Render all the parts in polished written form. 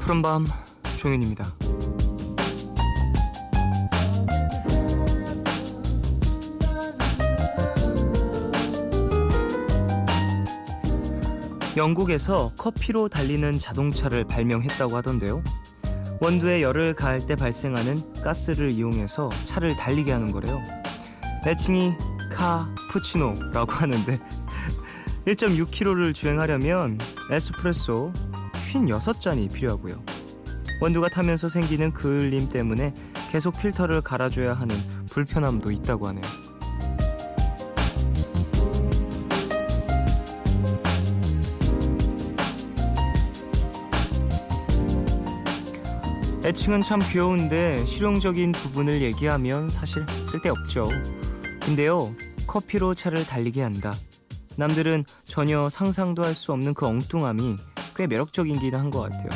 푸른밤 종현입니다. 영국에서 커피로 달리는 자동차를 발명했다고 하던데요. 원두에 열을 가할 때 발생하는 가스를 이용해서 차를 달리게 하는 거래요. 애칭이 카푸치노라고 하는데 1.6km를 주행하려면 에스프레소 56잔이 필요하고요. 원두가 타면서 생기는 그을림 때문에 계속 필터를 갈아줘야 하는 불편함도 있다고 하네요. 애칭은 참 귀여운데 실용적인 부분을 얘기하면 사실 쓸데없죠. 근데요, 커피로 차를 달리게 한다. 남들은 전혀 상상도 할 수 없는 그 엉뚱함이 꽤 매력적이긴 한 것 같아요.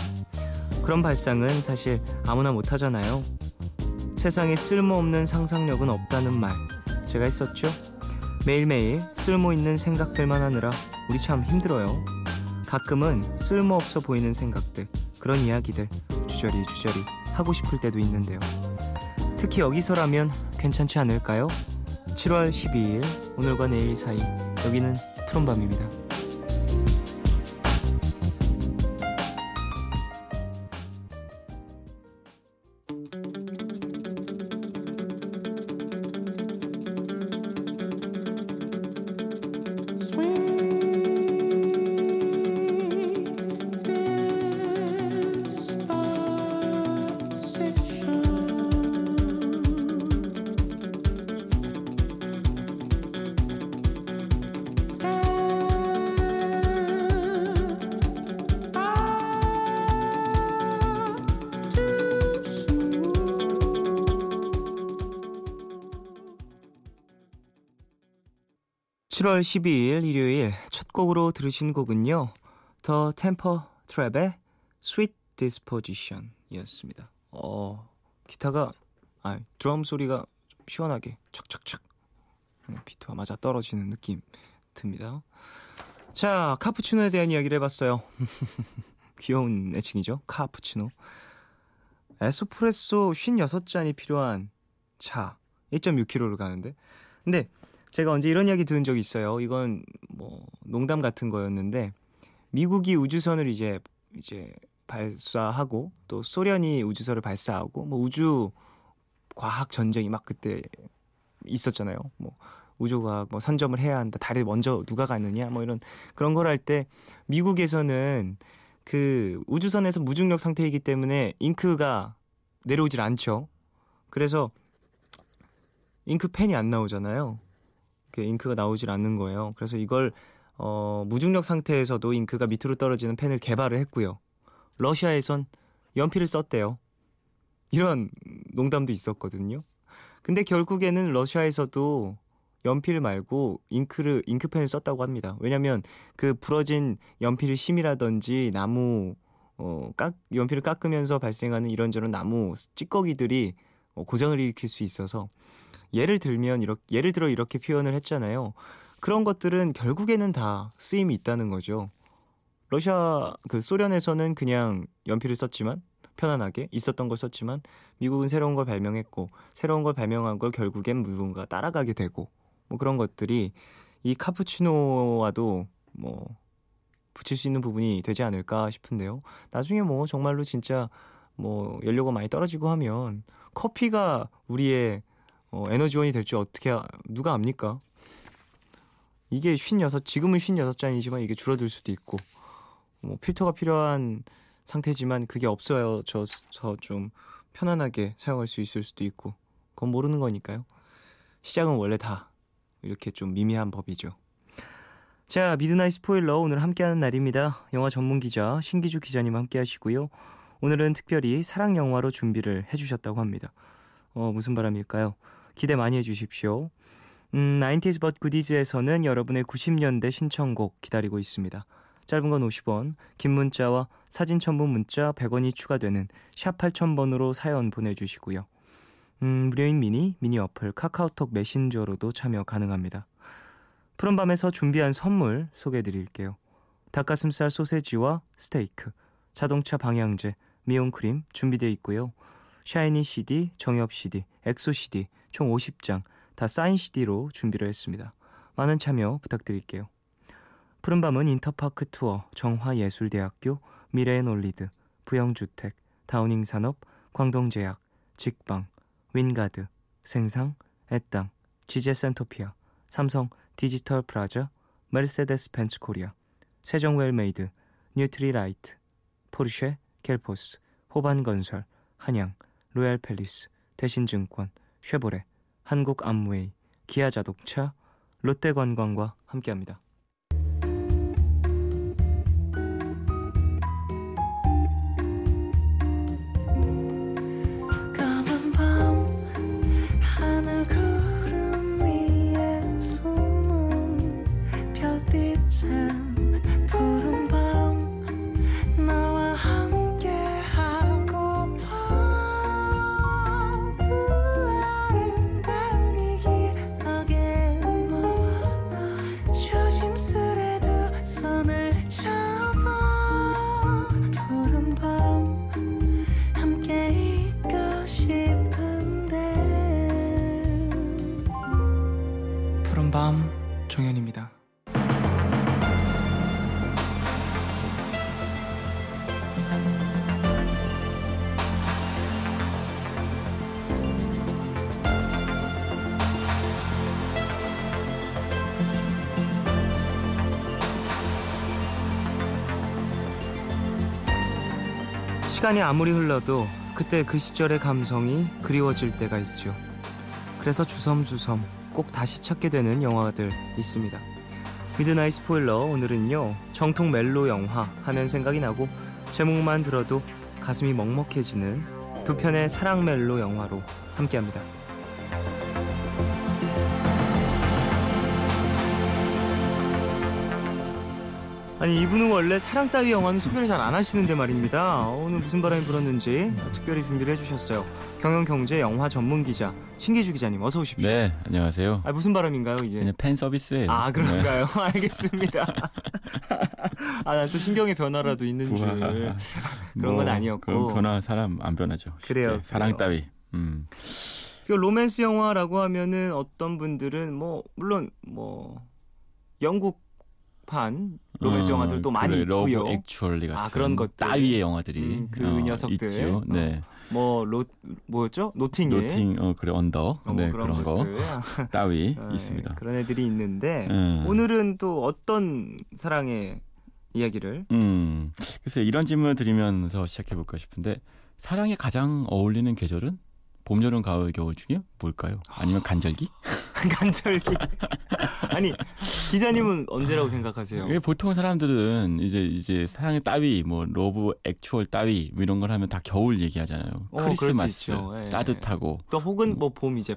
그런 발상은 사실 아무나 못하잖아요. 세상에 쓸모없는 상상력은 없다는 말 제가 했었죠. 매일매일 쓸모있는 생각들만 하느라 우리 참 힘들어요. 가끔은 쓸모없어 보이는 생각들, 그런 이야기들 주저리 하고 싶을 때도 있는데요. 특히 여기서라면 괜찮지 않을까요? 7월 12일 오늘과 내일 사이, 여기는 푸른밤입니다. (7월 12일) 일요일 첫 곡으로 들으신 곡은요, 더 템퍼 트랩의 Sweet Disposition 이었습니다. 기타가 드럼 소리가 좀 시원하게 척척척 비트와 맞아 떨어지는 느낌 듭니다. 자, 카푸치노에 대한 이야기를 해봤어요. 귀여운 애칭이죠, 카푸치노. 에스프레소 56잔이 필요한 차 1.6km를 가는데, 근데 제가 언제 이런 이야기 들은 적이 있어요. 이건 뭐 농담 같은 거였는데, 미국이 우주선을 이제 발사하고 또 소련이 우주선을 발사하고 뭐 우주 과학 전쟁이 막 그때 있었잖아요. 뭐 우주과학 뭐 선점을 해야 한다, 달에 먼저 누가 가느냐 뭐 이런 그런 걸 할 때 미국에서는 그 우주선에서 무중력 상태이기 때문에 잉크가 내려오질 않죠. 그래서 잉크펜이 안 나오잖아요. 잉크가 나오질 않는 거예요. 그래서 이걸 무중력 상태에서도 잉크가 밑으로 떨어지는 펜을 개발을 했고요. 러시아에선 연필을 썼대요. 이런 농담도 있었거든요. 근데 결국에는 러시아에서도 연필 말고 잉크펜을 썼다고 합니다. 왜냐면 그 부러진 연필 심이라든지 나무 연필을 깎으면서 발생하는 이런저런 나무 찌꺼기들이 고장을 일으킬 수 있어서, 예를 들어 이렇게 표현을 했잖아요. 그런 것들은 결국에는 다 쓰임이 있다는 거죠. 소련에서는 그냥 연필을 썼지만, 편안하게 있었던 걸 썼지만, 미국은 새로운 걸 발명했고, 새로운 걸 발명한 걸 결국엔 누군가 따라가게 되고, 뭐 그런 것들이 이 카푸치노와도 뭐 붙일 수 있는 부분이 되지 않을까 싶은데요. 나중에 뭐 정말로 진짜 뭐 연료가 많이 떨어지고 하면 커피가 우리의 에너지원이 될지 누가 압니까? 이게 지금은 56잔이지만 이게 줄어들 수도 있고, 뭐 필터가 필요한 상태지만 그게 없어져서 좀 편안하게 사용할 수 있을 수도 있고, 그건 모르는 거니까요. 시작은 원래 다 이렇게 좀 미미한 법이죠. 자, 미드나잇 스포일러 오늘 함께하는 날입니다. 영화 전문 기자 신기주 기자님 함께 하시고요. 오늘은 특별히 사랑 영화로 준비를 해주셨다고 합니다. 무슨 바람일까요? 기대 많이 해주십시오. 90s but goodies에서는 여러분의 90년대 신청곡 기다리고 있습니다. 짧은 건 50원, 긴 문자와 사진 첨부 문자 100원이 추가되는 샵 8000번으로 사연 보내주시고요. 무료인 미니 어플 카카오톡 메신저로도 참여 가능합니다. 푸른밤에서 준비한 선물 소개해드릴게요. 닭가슴살 소세지와 스테이크, 자동차 방향제, 미용크림 준비되어 있고요. 샤이니 CD, 정엽 CD, 엑소 CD 총 50장 다 사인 CD로 준비를 했습니다. 많은 참여 부탁드릴게요. 푸른밤은 인터파크 투어, 정화예술대학교, 미래앤올리드, 부영주택, 다우닝산업, 광동제약, 직방, 윈가드, 생상, 애땅, 지제센토피아, 삼성 디지털 프라자, 메르세데스 벤츠 코리아, 세종웰메이드, 뉴트리라이트, 포르쉐, 켈포스, 호반건설, 한양, 로얄팰리스, 대신증권, 쉐보레, 한국암웨이, 기아자동차, 롯데관광과 함께합니다. 푸른밤 종현입니다. 시간이 아무리 흘러도 그때 그 시절의 감성이 그리워질 때가 있죠. 그래서 주섬주섬 꼭 다시 찾게 되는 영화들 있습니다. 미드나잇 스포일러, 오늘은요 정통 멜로 영화 하면 생각이 나고 제목만 들어도 가슴이 먹먹해지는 두 편의 사랑 멜로 영화로 함께합니다. 아니, 이분은 원래 사랑 따위 영화는 소개를 잘 안 하시는데 말입니다. 오늘 무슨 바람이 불었는지 특별히 준비를 해주셨어요. 경영경제 영화 전문 기자 신기주 기자님, 어서 오십시오. 네, 안녕하세요. 아, 무슨 바람인가요 이게? 그냥 팬 서비스예요. 아, 그런가요? 네. 알겠습니다. 아, 난 또 신경의 변화라도 있는 줄 그런 건 아니었고. 그런 변화 사람 안 변하죠. 그래요. 사랑 따위. 그 로맨스 영화라고 하면은 어떤 분들은 물론 영국판 로맨스 영화들도 많이 있고요. 러브 액츄얼리 같은 그런 것들. 따위의 영화들이 그 녀석들 있죠. 네. 뭐였죠? 노팅힐. 그래 언더. 네, 그런 거. 따위 있습니다. 그런 애들이 있는데 오늘은 또 어떤 사랑의 이야기를? 글쎄, 이런 질문을 드리면서 시작해 볼까 싶은데, 사랑에 가장 어울리는 계절은 봄, 여름, 가을, 겨울 중에 뭘까요? 아니면 간절기? 간절기. 아니, 기자님은 언제라고 생각하세요? 보통 사람들은 이제 사랑의 따위, 러브 액츄얼 따위 이런 걸 하면 다 겨울 얘기하잖아요. 크리스마스, 따뜻하고 또 혹은 봄 이제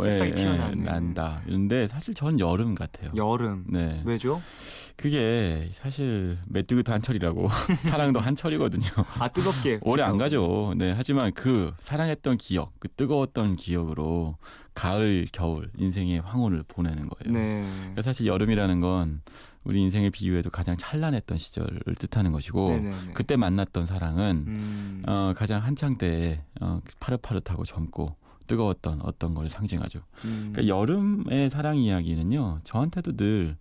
새싹이 피어나는 난다. 그런데 사실 전 여름 같아요. 여름. 네. 왜죠? 그게 사실 메뚜기도 한철이라고 사랑도 한철이거든요. 아, 뜨겁게. 오래 안 가죠. 네. 하지만 그 사랑했던 기억, 그 뜨거웠던 기억으로 가을, 겨울 인생의 황혼을 보내는 거예요. 네. 그래서 사실 여름이라는 건 우리 인생의 비유에도 가장 찬란했던 시절을 뜻하는 것이고, 네네네. 그때 만났던 사랑은 가장 한창 때에 파릇파릇하고 젊고 뜨거웠던 어떤 걸 상징하죠. 그러니까 여름의 사랑 이야기는요, 저한테도 늘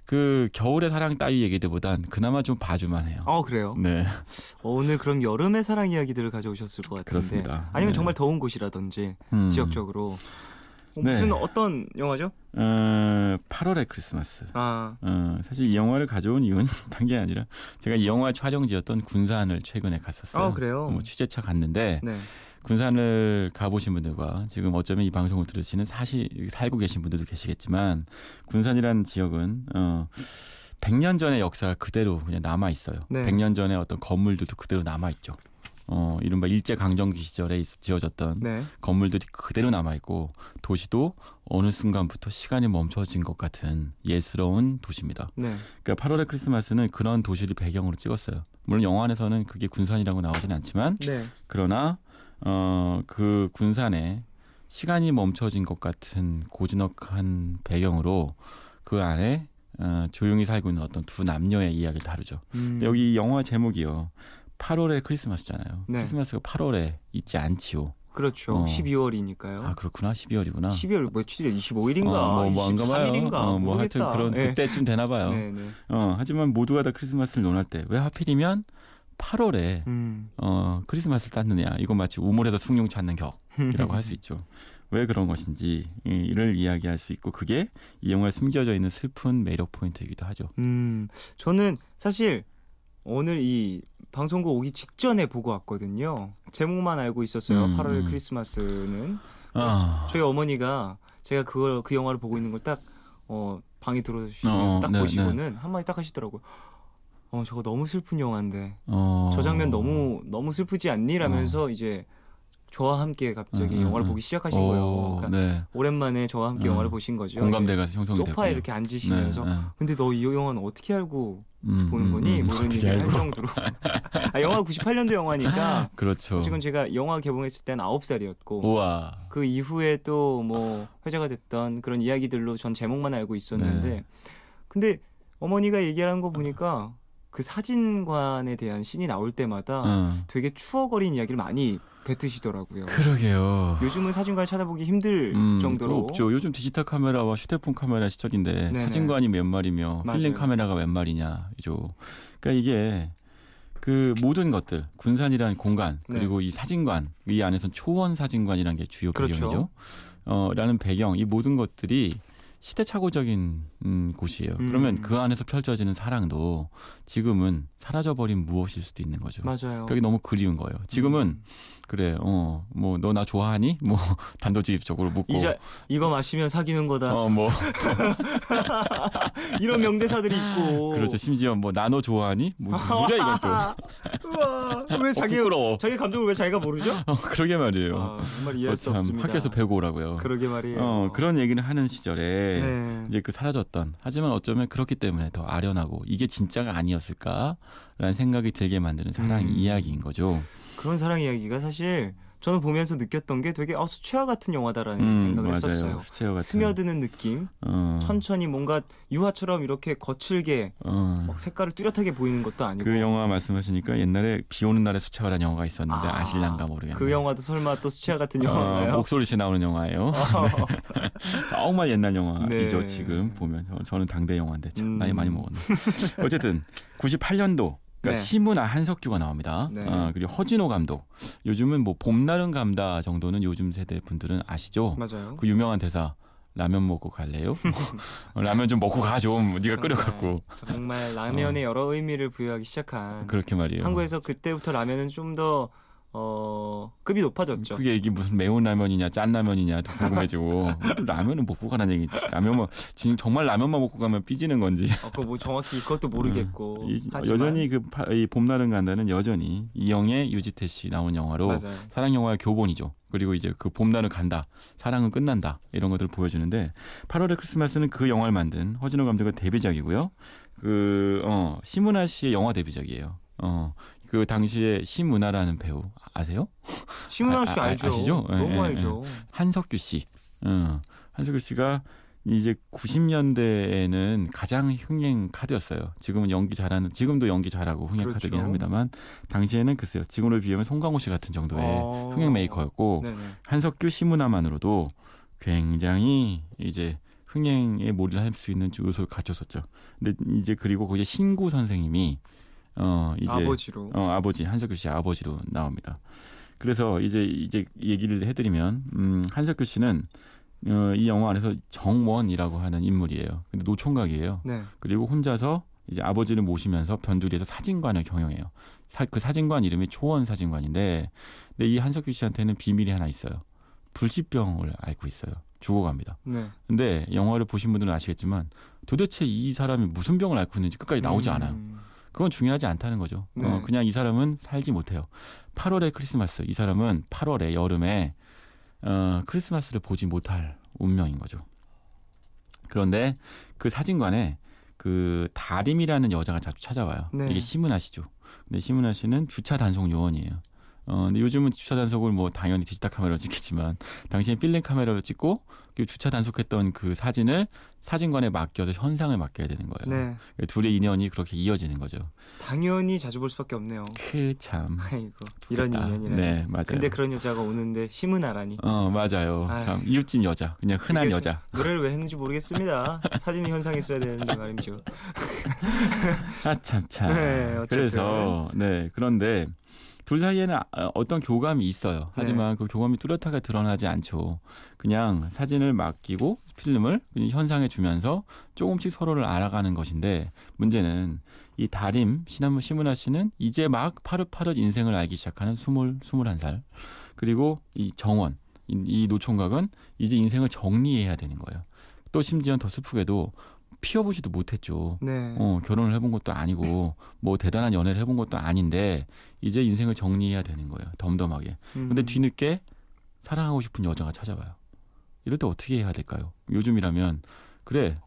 그 겨울의 사랑 따위 얘기들보단 그나마 좀 봐주만 해요. 그래요? 네. 오늘 그럼 여름의 사랑 이야기들을 가져오셨을 것 같은데. 그렇습니다. 아니면 네. 정말 더운 곳이라든지 지역적으로. 무슨 어떤 영화죠? 8월의 크리스마스. 사실 이 영화를 가져온 이유는 단 게 아니라 제가 이 영화 촬영지였던 군산을 최근에 갔었어요. 그래요? 취재차 갔는데 네. 군산을 가보신 분들과 지금 어쩌면 이 방송을 들으시는 살고 계신 분들도 계시겠지만, 군산이라는 지역은 100년 전의 역사가 그대로 그냥 남아 있어요. 네. 100년 전의 어떤 건물들도 그대로 남아 있죠. 이른바 일제강점기 시절에 지어졌던 건물들이 그대로 남아있고, 도시도 어느 순간부터 시간이 멈춰진 것 같은 예스러운 도시입니다. 네. 그러니까 8월의 크리스마스는 그런 도시를 배경으로 찍었어요. 물론 영화 안에서는 그게 군산이라고 나오진 않지만, 그러나 그 군산에 시간이 멈춰진 것 같은 고즈넉한 배경으로 그 안에 조용히 살고 있는 어떤 두 남녀의 이야기를 다루죠. 근데 여기 영화 제목이요, 8월에 크리스마스잖아요. 네. 크리스마스가 8월에 있지 않지요. 그렇죠. 12월이니까요. 아 그렇구나. 12월이구나. 12월 며칠이야? 25일인가? 뭐 23일인가? 뭐 하여튼 그런 네. 그때쯤 되나 봐요. 네네. 하지만 모두가 다 크리스마스를 논할 때 왜 하필이면 8월에 크리스마스를 땄느냐. 이건 마치 우물에서 숭늉 찾는 격이라고 할 수 있죠. 왜 그런 것인지를 이야기할 수 있고 그게 이 영화에 숨겨져 있는 슬픈 매력 포인트이기도 하죠. 저는 사실 오늘 이 방송국 오기 직전에 보고 왔거든요. 제목만 알고 있었어요. 8월 크리스마스는. 저희 어머니가 제가 그 영화를 보고 있는 걸 딱 방에 들어오시면서 딱 보시고는 한마디 딱 하시더라고요. 저거 너무 슬픈 영화인데 저 장면 너무 슬프지 않니? 라면서 이제 저와 함께 갑자기 영화를 보기 시작하신 거예요. 그러니까 오랜만에 저와 함께 영화를 보신 거죠. 공감대가 형성이 됐고요. 소파에 이렇게 앉으시면서 근데 너 이 영화는 어떻게 알고 보는 거니? 뭐 이런 얘기를 할 정도로. 영화가 98년도 영화니까. 그렇죠. 지금 제가 영화 개봉했을 때는 9살이었고 우와. 그 이후에 또 뭐 회자가 됐던 그런 이야기들로 전 제목만 알고 있었는데 근데 어머니가 얘기하는 거 보니까 그 사진관에 대한 씬이 나올 때마다 되게 추억 어린 이야기를 많이 뱉으시더라고요. 그러게요. 요즘은 사진관을 찾아보기 힘들 정도로. 없죠. 요즘 디지털 카메라와 휴대폰 카메라 시절인데 네네. 사진관이 몇 말이며 맞아요. 필름 카메라가 몇 말이냐죠. 그러니까 이게 그 모든 것들 군산이라는 공간 그리고 이 사진관 이 안에서는 초원 사진관이라는 게 주요 배경이죠. 라는 배경 이 모든 것들이 시대착오적인 곳이에요. 그러면 그 안에서 펼쳐지는 사랑도 지금은 사라져버린 무엇일 수도 있는 거죠. 맞아요. 그게 너무 그리운 거예요. 지금은 그래, 뭐 너 나 좋아하니? 뭐 단도직입적으로 묻고 이거 마시면 사귀는 거다. 뭐 이런 명대사들이 있고. 그렇죠. 심지어 뭐 나 너 좋아하니? 뭐야 이건 또. 우와, 왜 자기 감정을 왜 자기가 모르죠? 그러게 말이에요. 정말 이해할 수 없습니다. 학교에서 배우고 오라고요. 그러게 말이에요. 그런 얘기를 하는 시절에 이제 그 사라졌던 하지만 어쩌면 그렇기 때문에 더 아련하고 이게 진짜가 아니었을까라는 생각이 들게 만드는 사랑 이야기인 거죠. 그런 사랑 이야기가 사실 저는 보면서 느꼈던 게 되게 수채화 같은 영화다라는 생각을 맞아요. 했었어요. 수채화 같은. 스며드는 느낌, 천천히 뭔가 유화처럼 이렇게 거칠게 막 색깔을 뚜렷하게 보이는 것도 아니고. 그 영화 말씀하시니까 옛날에 비 오는 날에 수채화라는 영화가 있었는데 아실란가 모르겠네요. 그 영화도 설마 또 수채화 같은 영화인가요? 목소리씨 나오는 영화예요. 정말 옛날 영화이죠. 지금 보면 저는 당대 영화인데 참 나이 많이 먹었네. 어쨌든 98년도 그러니까 시문아 한석규가 나옵니다. 그리고 허진호 감독. 요즘은 뭐 봄날은 감다 정도는 요즘 세대 분들은 아시죠? 맞아요. 그 유명한 대사 라면 먹고 갈래요? 라면 좀 먹고 가 좀. 네가 끓여갖고. 정말 라면에 여러 의미를 부여하기 시작한. 그렇게 말이에요. 한국에서 그때부터 라면은 좀 더 급이 높아졌죠. 그게 이게 무슨 매운 라면이냐 짠 라면이냐 더 궁금해지고 라면은 먹고 가라는 얘기지. 라면만 정말 라면만 먹고 가면 삐지는 건지. 그거 뭐 정확히 그것도 모르겠고. 여전히 이 봄날은 간다는 여전히 이영애 유지태 씨 나온 영화로 맞아요. 사랑 영화의 교본이죠. 그리고 이제 그 봄날은 간다, 사랑은 끝난다 이런 것들을 보여주는데 8월의 크리스마스는 그 영화를 만든 허진호 감독의 데뷔작이고요. 시문아 씨의 영화 데뷔작이에요. 그 당시에 심은하라는 배우 아세요? 심은하 씨 알죠. 아시죠? 너무 알죠. 한석규 씨. 한석규 씨가 이제 90년대에는 가장 흥행 카드였어요. 지금도 연기 잘하고 흥행 카드긴 합니다만 당시에는 글쎄요. 지금으로 비하면 송강호 씨 같은 정도의 흥행 메이커였고 한석규 심은하만으로도 굉장히 이제 흥행에 몰입을 할 수 있는 요소를 갖췄었죠. 근데 이제 그리고 거기에 신구 선생님이 이제 아버지로 아버지 한석규 씨 아버지로 나옵니다. 그래서 이제 얘기를 해드리면 한석규 씨는 이 영화 안에서 정원이라고 하는 인물이에요. 근데 노총각이에요. 그리고 혼자서 이제 아버지를 모시면서 변두리에서 사진관을 경영해요. 그 사진관 이름이 초원 사진관인데, 근데 이 한석규 씨한테는 비밀이 하나 있어요. 불치병을 앓고 있어요. 죽어갑니다. 근데 영화를 보신 분들은 아시겠지만 도대체 이 사람이 무슨 병을 앓고 있는지 끝까지 나오지 않아요. 그건 중요하지 않다는 거죠. 그냥 이 사람은 살지 못해요. 8월의 크리스마스. 이 사람은 8월에 여름에 크리스마스를 보지 못할 운명인 거죠. 그런데 그 사진관에 그 다림이라는 여자가 자주 찾아와요. 이게 심은하 씨죠. 근데 심은하 씨는 주차 단속 요원이에요. 근데 요즘은 주차 단속을 뭐 당연히 디지털 카메라로 찍겠지만 당시엔 필름 카메라로 찍고 그 주차 단속했던 그 사진을 사진관에 맡겨서 현상을 맡겨야 되는 거예요. 네. 둘의 인연이 그렇게 이어지는 거죠. 당연히 자주 볼 수밖에 없네요. 참. 아이고 이런 인연이라니. 네, 맞아요. 근데 그런 여자가 오는데 심은하라니. 맞아요. 아유. 참 이웃집 여자, 그냥 흔한 여자. 노래를 왜 했는지 모르겠습니다. 사진이 현상했어야 되는데 말이죠. 참. 네, 그래서 네 그런데. 둘 사이에는 어떤 교감이 있어요. 하지만 네. 그 교감이 뚜렷하게 드러나지 않죠. 그냥 사진을 맡기고 필름을 현상에 주면서 조금씩 서로를 알아가는 것인데 문제는 이 다림 심은하 씨는 이제 막 파릇파릇 인생을 알기 시작하는 21살. 그리고 이 정원, 이 노총각은 이제 인생을 정리해야 되는 거예요. 또 심지어 더 슬프게도 피워보지도 못했죠. 네. 결혼을 해본 것도 아니고 뭐 대단한 연애를 해본 것도 아닌데 이제 인생을 정리해야 되는 거예요. 덤덤하게. 근데 뒤늦게 사랑하고 싶은 여자가 찾아와요. 이럴 때 어떻게 해야 될까요? 요즘이라면 그래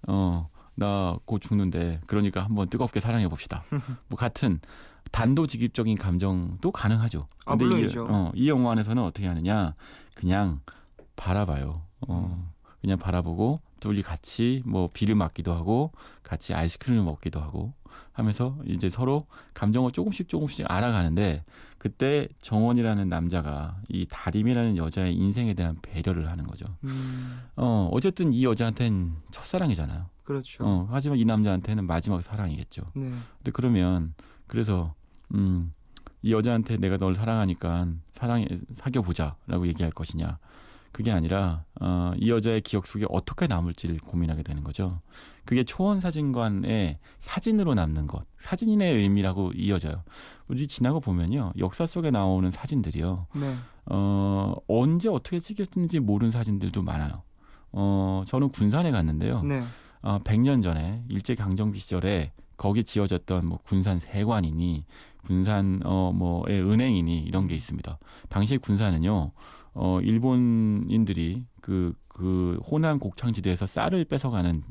나 곧 죽는데 그러니까 한번 뜨겁게 사랑해 봅시다. 뭐 같은 단도직입적인 감정도 가능하죠. 근데 물론이죠. 이 영화 안에서는 어떻게 하느냐 그냥 바라봐요. 그냥 바라보고 둘이 같이 뭐 비를 맞기도 하고 같이 아이스크림을 먹기도 하고 하면서 이제 서로 감정을 조금씩 알아가는데 그때 정원이라는 남자가 이 다림이라는 여자의 인생에 대한 배려를 하는 거죠. 어쨌든 이 여자한테는 첫사랑이잖아요. 그렇죠. 하지만 이 남자한테는 마지막 사랑이겠죠. 네. 근데 그러면 그래서 이 여자한테 내가 널 사랑하니까 사귀어보자라고 얘기할 것이냐. 그게 아니라 이 여자의 기억 속에 어떻게 남을지를 고민하게 되는 거죠. 그게 초원사진관의 사진으로 남는 것, 사진의 의미라고 이어져요. 우리 지나고 보면요. 역사 속에 나오는 사진들이요. 네. 언제 어떻게 찍혔는지 모르는 사진들도 많아요. 저는 군산에 갔는데요. 네. 100년 전에 일제강점기 시절에 거기 지어졌던 뭐 군산 세관이니 군산 뭐의 은행이니 이런 게 있습니다. 당시 군산은요. 일본인들이 그 호남 곡창지대에서 쌀을 뺏어가는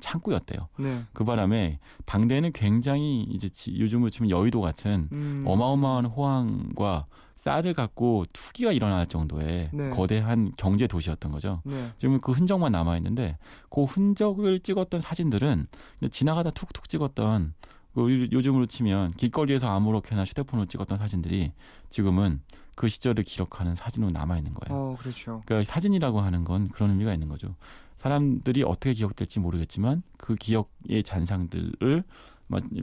창구였대요. 네. 그 바람에 당대에는 굉장히 이제 요즘으로 치면 여의도 같은 어마어마한 호황과 쌀을 갖고 투기가 일어날 정도의 네. 거대한 경제 도시였던 거죠. 네. 지금 그 흔적만 남아 있는데 그 흔적을 찍었던 사진들은 지나가다 툭툭 찍었던 요즘으로 치면 길거리에서 아무렇게나 휴대폰으로 찍었던 사진들이 지금은 그 시절을 기록하는 사진으로 남아 있는 거예요. 그렇죠. 그러니까 사진이라고 하는 건 그런 의미가 있는 거죠. 사람들이 어떻게 기억될지 모르겠지만 그 기억의 잔상들을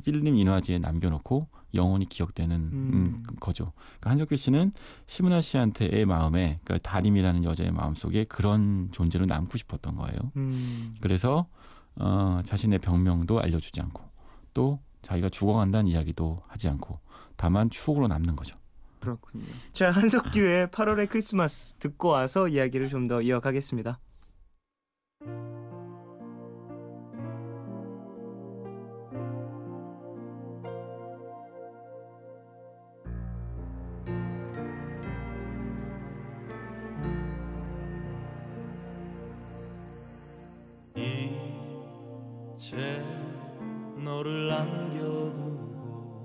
필름 인화지에 남겨놓고 영원히 기억되는 거죠. 그러니까 한석규 씨는 심은하 씨한테의 마음에, 그러니까 다림이라는 여자의 마음속에 그런 존재로 남고 싶었던 거예요. 그래서 자신의 병명도 알려주지 않고 또 자기가 죽어간다는 이야기도 하지 않고 다만 추억으로 남는 거죠. 그렇군요. 자, 한석규의 8월의 크리스마스 듣고 와서 이야기를 좀 더 이어가겠습니다. 이제 너를 남겨두고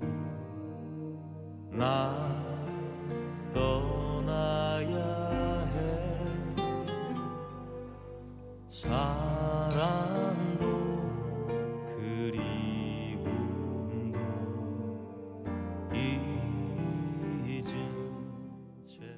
나 떠나야 해. 사랑도 그리움도 잊은 채로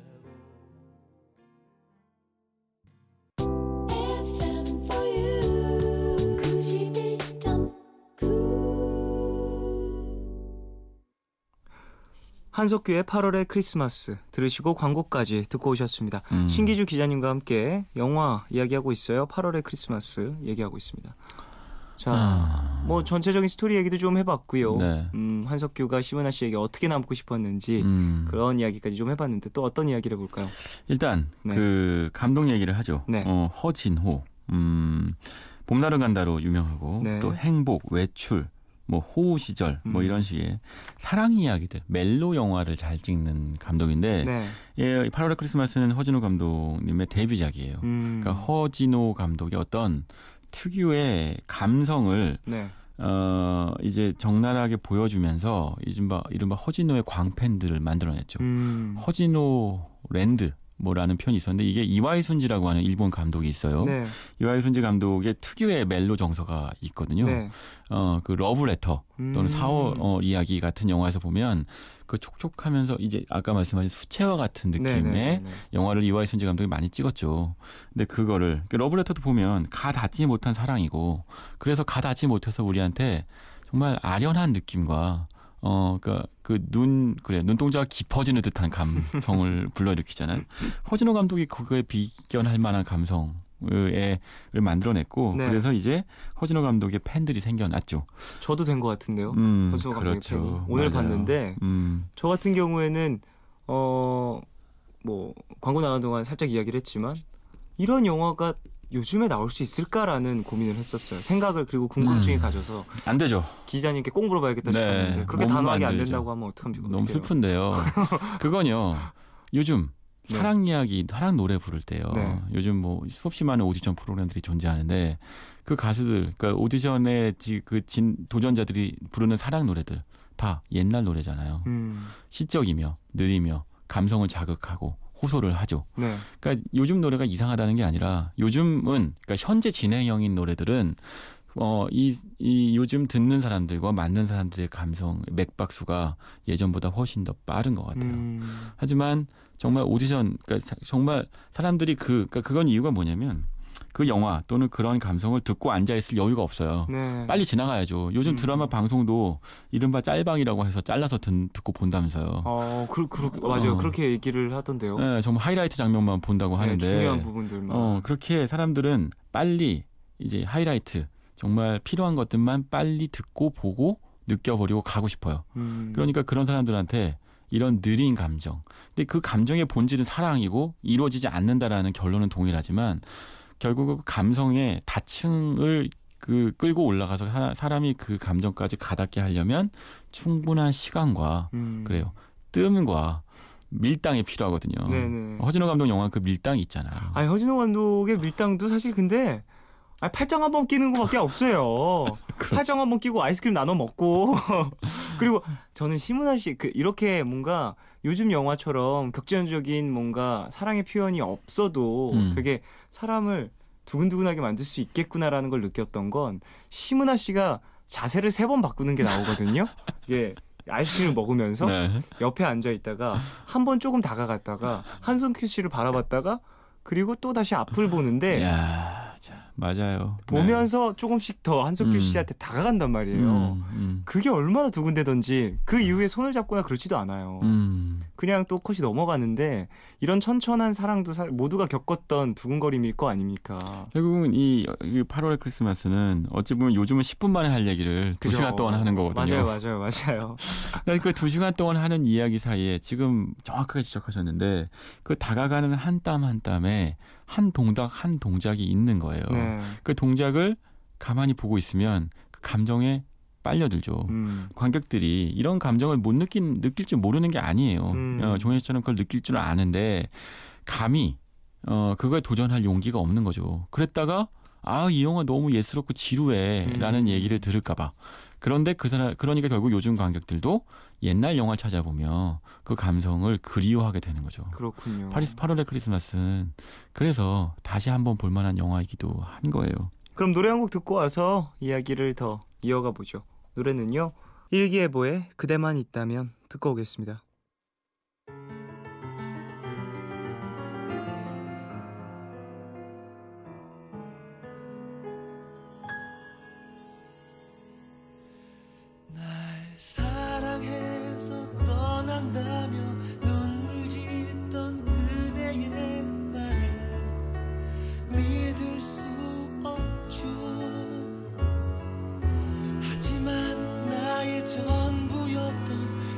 한석규의 8월의 크리스마스 들으시고 광고까지 듣고 오셨습니다. 신기주 기자님과 함께 영화 이야기하고 있어요. 8월의 크리스마스 얘기하고 있습니다. 자, 뭐 전체적인 스토리 얘기도 좀 해봤고요. 네. 한석규가 심은하 씨에게 어떻게 남고 싶었는지 그런 이야기까지 좀 해봤는데 또 어떤 이야기를 해볼까요? 일단 네. 그 감동 얘기를 하죠. 네. 허진호, 봄날은 간다로 유명하고 네. 또 행복, 외출, 뭐 호우 시절 뭐 이런 식의 사랑 이야기들, 멜로 영화를 잘 찍는 감독인데 네. 예, 8월의 크리스마스는 허진호 감독님의 데뷔작이에요. 그러니까 허진호 감독의 어떤 특유의 감성을 네. 이제 적나라하게 보여주면서 이른바 허진호의 광팬들을 만들어냈죠. 허진호 랜드 뭐라는 표현이 있었는데 이게 이와이 순지라고 하는 일본 감독이 있어요. 네. 이와이 순지 감독의 특유의 멜로 정서가 있거든요. 네. 그 러브레터 또는 사월 이야기 같은 영화에서 보면 그 촉촉하면서 이제 아까 말씀하신 수채화 같은 느낌의 네. 영화를 이와이 순지 감독이 많이 찍었죠. 근데 그거를 러브레터도 보면 가 닿지 못한 사랑이고 그래서 가 닿지 못해서 우리한테 정말 아련한 느낌과 그러니까 눈동자가 깊어지는 듯한 감성을 불러일으키잖아요. 허진호 감독이 그거에 비견할 만한 감성을 만들어냈고 네. 그래서 이제 허진호 감독의 팬들이 생겨났죠. 저도 된 것 같은데요. 허진호 감독의 그렇죠. 팬이. 오늘 맞아요. 봤는데 저 같은 경우에는 뭐 광고 나가는 동안 살짝 이야기를 했지만 이런 영화가 요즘에 나올 수 있을까라는 고민을 했었어요. 생각을 그리고 궁금증이 가져서 안 되죠. 기자님께 꼭 물어봐야겠다 네, 싶었는데 그렇게 못 단호하게 안 만들죠. 된다고 하면 어떡합니까? 너무 슬픈데요. 그건요. 요즘 네. 사랑 이야기, 사랑 노래 부를 때요. 네. 요즘 뭐 수없이 많은 오디션 프로그램들이 존재하는데 그 가수들, 그러니까 오디션에 도전자들이 부르는 사랑 노래들 다 옛날 노래잖아요. 시적이며 느리며 감성을 자극하고 호소를 하죠. 네. 그러니까 요즘 노래가 이상하다는 게 아니라 요즘은 그러니까 현재 진행형인 노래들은 이 요즘 듣는 사람들과 맞는 사람들의 감성 맥박수가 예전보다 훨씬 더 빠른 것 같아요. 하지만 정말 오디션 그러니까 정말 사람들이 그러니까 그건 이유가 뭐냐면 그 영화 또는 그런 감성을 듣고 앉아 있을 여유가 없어요. 네. 빨리 지나가야죠. 요즘 드라마 방송도 이른바 짤방이라고 해서 잘라서 듣고 본다면서요. 맞아요. 그렇게 얘기를 하던데요. 네, 정말 하이라이트 장면만 본다고 네, 하는데 중요한 부분들만. 그렇게 사람들은 빨리 이제 하이라이트 정말 필요한 것들만 빨리 듣고 보고 느껴버리고 가고 싶어요. 그러니까 그런 사람들한테 이런 느린 감정. 근데 그 감정의 본질은 사랑이고 이루어지지 않는다라는 결론은 동일하지만 결국 그 감성의 다층을 끌고 올라가서 사람이 그 감정까지 가닿게 하려면 충분한 시간과 그래요. 뜸과 밀당이 필요하거든요. 네네. 허진호 감독 영화 그 밀당이 있잖아요. 아니 허진호 감독의 밀당도 사실 근데 팔짱 한번 끼는 것밖에 없어요. 팔짱 한번 끼고 아이스크림 나눠 먹고 그리고 저는 심은하 씨 이렇게 뭔가 요즘 영화처럼 격전적인 뭔가 사랑의 표현이 없어도 되게 사람을 두근두근하게 만들 수 있겠구나라는 걸 느꼈던 건 심은하 씨가 자세를 3번 바꾸는 게 나오거든요. 이게 아이스크림을 먹으면서 네. 옆에 앉아 있다가 한 번 조금 다가갔다가 한성규 씨를 바라봤다가 그리고 또 다시 앞을 보는데 야, 맞아요. 보면서 조금씩 더 한석규 씨한테 다가간단 말이에요. 그게 얼마나 두근대던지 그 이후에 손을 잡거나 그렇지도 않아요. 그냥 또 컷이 넘어가는데 이런 천천한 사랑도 모두가 겪었던 두근거림일 거 아닙니까? 결국은 이 8월의 크리스마스는 어찌 보면 요즘은 10분 만에 할 얘기를 2시간 동안 하는 거거든요. 맞아요. 그 2시간 동안 하는 이야기 사이에 지금 정확하게 지적하셨는데 그 다가가는 한 땀 한 땀에 한 동작이 있는 거예요. 네. 그 동작을 가만히 보고 있으면 그 감정에 빨려들죠. 관객들이 이런 감정을 못 느낄 줄 모르는 게 아니에요. 종현 씨처럼 그걸 느낄 줄 아는데 감히 그거에 도전할 용기가 없는 거죠. 그랬다가 이 영화 너무 예스럽고 지루해라는 얘기를 들을까 봐. 그런데 그러니까 결국 요즘 관객들도 옛날 영화 찾아보며 그 감성을 그리워하게 되는 거죠. 그렇군요. 8월의 크리스마스는 그래서 다시 한번 볼만한 영화이기도 한 거예요. 그럼 노래 한 곡 듣고 와서 이야기를 더 이어가 보죠. 노래는요. 일기예보의 그대만 있다면 듣고 오겠습니다. 사랑해서 떠난다면 눈물 짓던 그대의 말을 믿을 수 없죠. 하지만 나의 전부였던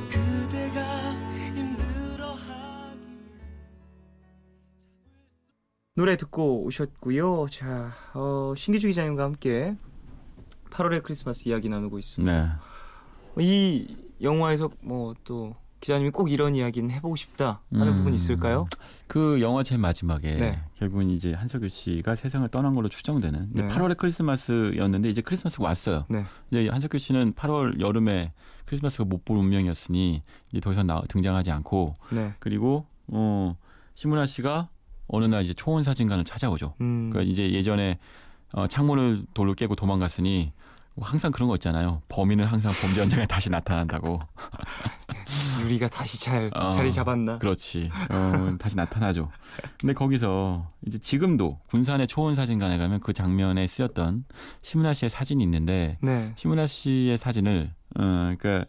그대가 힘들어하기에 노래 듣고 오셨고요. 자, 신기주 기자님과 함께 8월의 크리스마스 이야기 나누고 있습니다. 네. 이 영화에서 뭐 또 기자님이 꼭 이런 이야기는 해보고 싶다 하는 부분 있을까요? 그 영화 제일 마지막에 네. 결국은 이제 한석규 씨가 세상을 떠난 걸로 추정되는 네. 8월의 크리스마스였는데 이제 크리스마스가 왔어요. 네. 이제 한석규 씨는 8월 여름에 크리스마스가 못 볼 운명이었으니 이제 더 이상 등장하지 않고 네. 그리고 심은하 씨가 어느 날 이제 초원 사진관을 찾아오죠. 그러니까 이제 예전에 창문을 돌로 깨고 도망갔으니 항상 그런 거 있잖아요. 범인은 항상 범죄 현장에 다시 나타난다고. 유리가 다시 자리 잡았나? 그렇지. 다시 나타나죠. 근데 거기서 이제 지금도 군산의 초원 사진관에 가면 그 장면에 쓰였던 심은하 씨의 사진이 있는데 네. 심은하 씨의 사진을 그러니까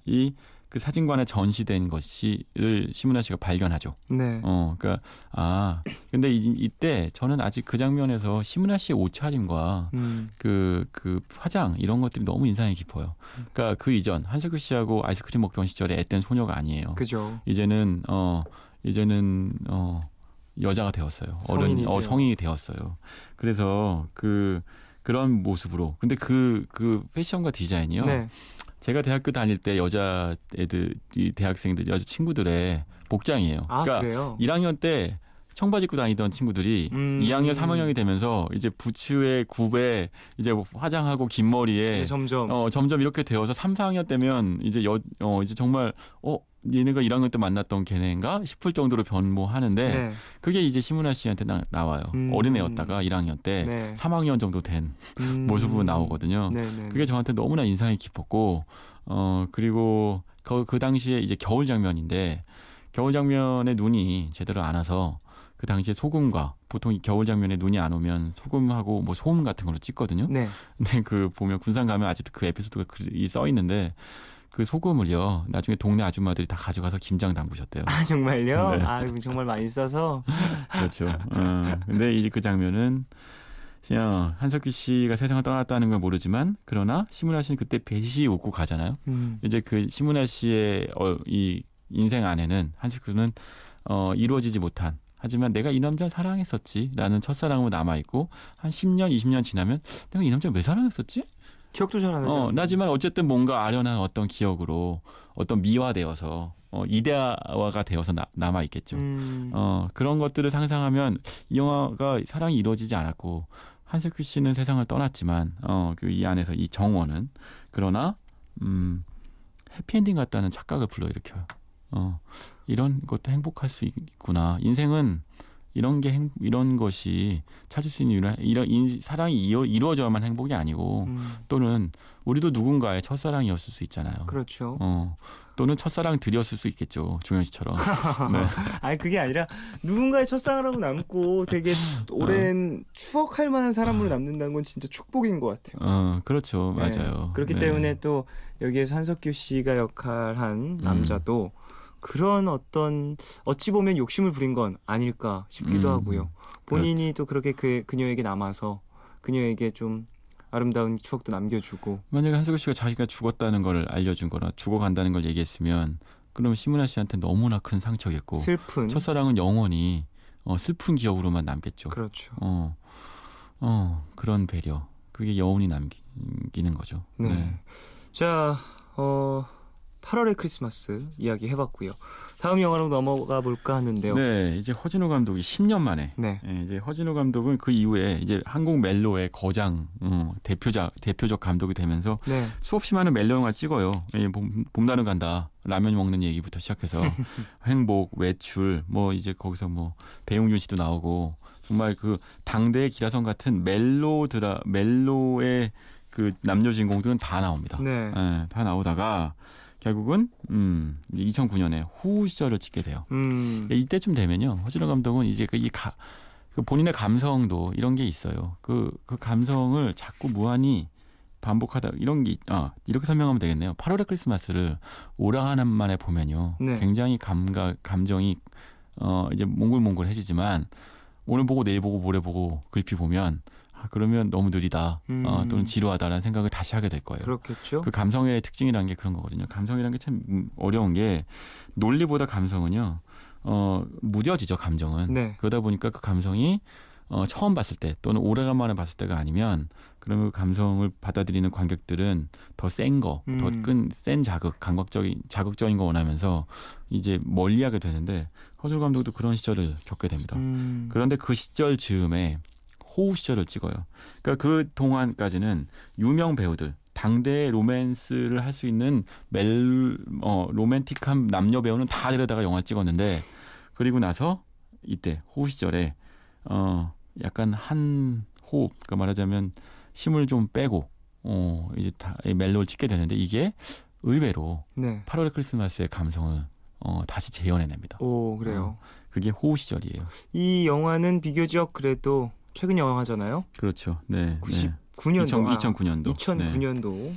그 사진관에 전시된 것을 심은하 씨가 발견하죠. 네. 그러니까 근데 이때 저는 아직 그 장면에서 심은하 씨의 옷차림과 그 화장 이런 것들이 너무 인상이 깊어요. 그러니까 그 이전 한석규 씨하고 아이스크림 먹던 시절에 앳된 소녀가 아니에요. 그죠. 이제는 여자가 되었어요. 성인이 되었어요. 그래서 그런 모습으로. 근데 그 패션과 디자인이요. 네. 제가 대학교 다닐 때 여자 애들, 이 대학생들, 여자 친구들의 복장이에요. 그러니까 그래요? 1학년 때 청바지 입고 다니던 친구들이 2학년, 3학년이 되면서 이제 부츠에 굽에 이제 화장하고 긴 머리에 이제 점점 이렇게 되어서 3, 4학년 때면 이제 이제 정말 얘네가 1학년 때 만났던 걔네인가 싶을 정도로 변모하는데 네. 그게 이제 심은하 씨한테 나와요. 어린애였다가 1학년 때 네. 3학년 정도 된 모습으로 나오거든요. 네. 그게 저한테 너무나 인상이 깊었고 그리고 그 당시에 이제 겨울 장면인데 겨울 장면에 눈이 제대로 안 와서 그 당시에 소금과 보통 겨울 장면에 눈이 안 오면 소금하고 뭐 소음 같은 걸로 찍거든요. 네. 근데 그 보면 군산 가면 아직도 그 에피소드가 써 있는데 그 소금을요 나중에 동네 아줌마들이 다 가져가서 김장 담그셨대요. 정말요? 네. 정말 많이 써서. 그렇죠. 근데 이제 그 장면은 그냥 한석규 씨가 세상을 떠났다는 걸 모르지만 그러나 심은하 씨는 그때 배시 웃고 가잖아요. 이제 그 심은하 씨의 이 인생 안에는 한석규는 이루어지지 못한 하지만 내가 이 남자를 사랑했었지라는 첫사랑으로 남아있고 한 10년, 20년 지나면 내가 이 남자를 왜 사랑했었지? 기억도 잘 안 나죠. 나지만 어쨌든 뭔가 아련한 어떤 기억으로 어떤 미화되어서 이데아화가 되어서 남아있겠죠. 그런 것들을 상상하면 이 영화가 사랑이 이루어지지 않았고 한석규 씨는 세상을 떠났지만 이 안에서 이 정원은 그러나 해피엔딩 같다는 착각을 불러일으켜요. 이런 것도 행복할 수 있구나. 인생은 이런 것이 찾을 수 있는 이런 사랑이 이루어져야만 행복이 아니고 또는 우리도 누군가의 첫사랑이었을 수 있잖아요. 그렇죠. 또는 첫사랑 들이었을 수 있겠죠. 종현 씨처럼. 네. 아니 그게 아니라 누군가의 첫사랑으로 남고 되게 오랜 추억할 만한 사람으로 남는다는 건 진짜 축복인 것 같아요. 그렇죠. 네. 맞아요. 그렇기 때문에 또 여기에서 한석규 씨가 역할한 남자도 그런 어떤 어찌 보면 욕심을 부린 건 아닐까 싶기도 하고요. 본인이 또 그렇게 그녀에게 남아서 그녀에게 좀 아름다운 추억도 남겨주고. 만약에 한석규 씨가 자기가 죽었다는 걸 알려준 거나 죽어간다는 걸 얘기했으면 그럼 심은하 씨한테 너무나 큰 상처겠고 슬픈 첫사랑은 영원히 슬픈 기억으로만 남겠죠. 그렇죠. 그런 배려 그게 여운이 남기는 거죠. 네. 네. 자 8월의 크리스마스 이야기 해봤고요. 다음 영화로 넘어가 볼까 하는데요. 네, 이제 허진호 감독이 10년 만에. 네. 이제 허진호 감독은 그 이후에 이제 한국 멜로의 거장 대표적 감독이 되면서 네. 수없이 많은 멜로 영화 찍어요. 봄날은 간다, 라면 먹는 얘기부터 시작해서 행복, 외출, 뭐 이제 거기서 뭐 배용준 씨도 나오고 정말 그 당대의 기라성 같은 멜로의 그 남녀 주인공들은 다 나옵니다. 네. 다 나오다가. 결국은 2009년에 호우 시절을 찍게 돼요. 이때쯤 되면요, 허진호 감독은 이제 그 본인의 감성도 이런 게 있어요. 그 감성을 자꾸 무한히 반복하다 이런 게 이렇게 설명하면 되겠네요. 8월의 크리스마스를 오락하는 만에 보면요, 네. 굉장히 감정이 이제 몽글몽글해지지만 오늘 보고 내일 보고 모레 보고 급히 보면. 그러면 너무 느리다 또는 지루하다라는 생각을 다시 하게 될 거예요. 그렇겠죠. 그 감성의 특징이라는 게 그런 거거든요. 감성이라는 게 참 어려운 게 논리보다 감성은요 무뎌지죠. 감정은. 네. 그러다 보니까 그 감성이 처음 봤을 때 또는 오래간만에 봤을 때가 아니면 그러면 그 감성을 받아들이는 관객들은 더 센 거, 더 센 자극, 자극적인 거 원하면서 이제 멀리하게 되는데 허준호 감독도 그런 시절을 겪게 됩니다. 그런데 그 시절 즈음에 호우 시절을 찍어요. 그러니까 그 동안까지는 유명 배우들, 당대의 로맨스를 할 수 있는 로맨틱한 남녀 배우는 다 데려다가 영화 찍었는데 그리고 나서 이때 호우 시절에 약간 한 호흡, 그러니까 말하자면 힘을 좀 빼고 이제 다 멜로를 찍게 되는데 이게 의외로 네. 8월의 크리스마스의 감성을 다시 재현해냅니다. 오, 그래요. 그게 호우 시절이에요. 이 영화는 비교적 그래도 최근 영화잖아요. 그렇죠. 네. 99년도. 2009년도. 2009년도.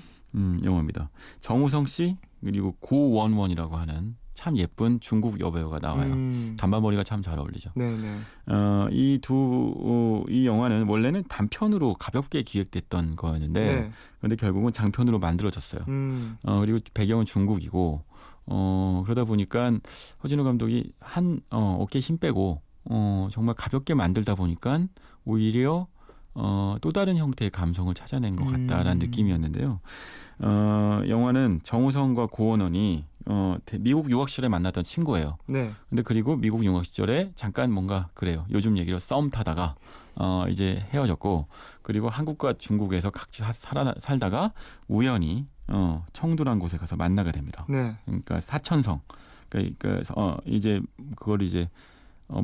영화입니다. 정우성 씨 그리고 고원원이라고 하는 참 예쁜 중국 여배우가 나와요. 단발머리가 참 잘 어울리죠. 네네. 이 영화는 원래는 단편으로 가볍게 기획됐던 거였는데, 네. 그런데 결국은 장편으로 만들어졌어요. 그리고 배경은 중국이고, 그러다 보니까 허진호 감독이 어깨에 힘 빼고, 정말 가볍게 만들다 보니까 오히려 또 다른 형태의 감성을 찾아낸 것 같다라는 느낌이었는데요. 영화는 정우성과 고원원이 미국 유학 시절에 만났던 친구예요. 네. 근데 그리고 미국 유학 시절에 잠깐 뭔가 그래요. 요즘 얘기로 썸 타다가 이제 헤어졌고 그리고 한국과 중국에서 각지 살다가 우연히 청두란 곳에 가서 만나게 됩니다. 네. 그러니까 사천성. 그러니까 이제 그걸 이제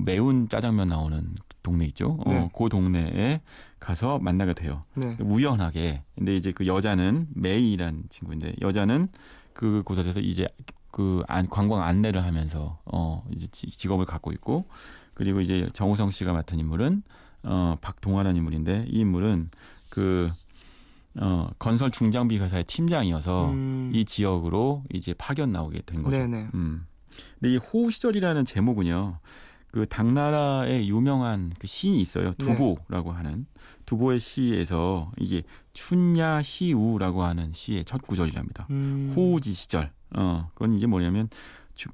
매운 짜장면 나오는 동네 있죠. 네. 그 동네에 가서 만나게 돼요. 네. 우연하게. 근데 이제 그 여자는 메이라는 친구인데 여자는 그 곳에서 이제 관광 안내를 하면서 이제 직업을 갖고 있고 그리고 이제 정우성 씨가 맡은 인물은 박동환이라는 인물인데 이 인물은 건설 중장비 회사의 팀장이어서 이 지역으로 이제 파견 나오게 된 거죠. 네네. 근데 이 호우 시절이라는 제목은요. 그 당나라의 유명한 그 시인이 있어요. 두보라고 하는 두보의 시에서 이게 춘야희우라고 하는 시의 첫 구절이랍니다. 호우지 시절. 그건 이제 뭐냐면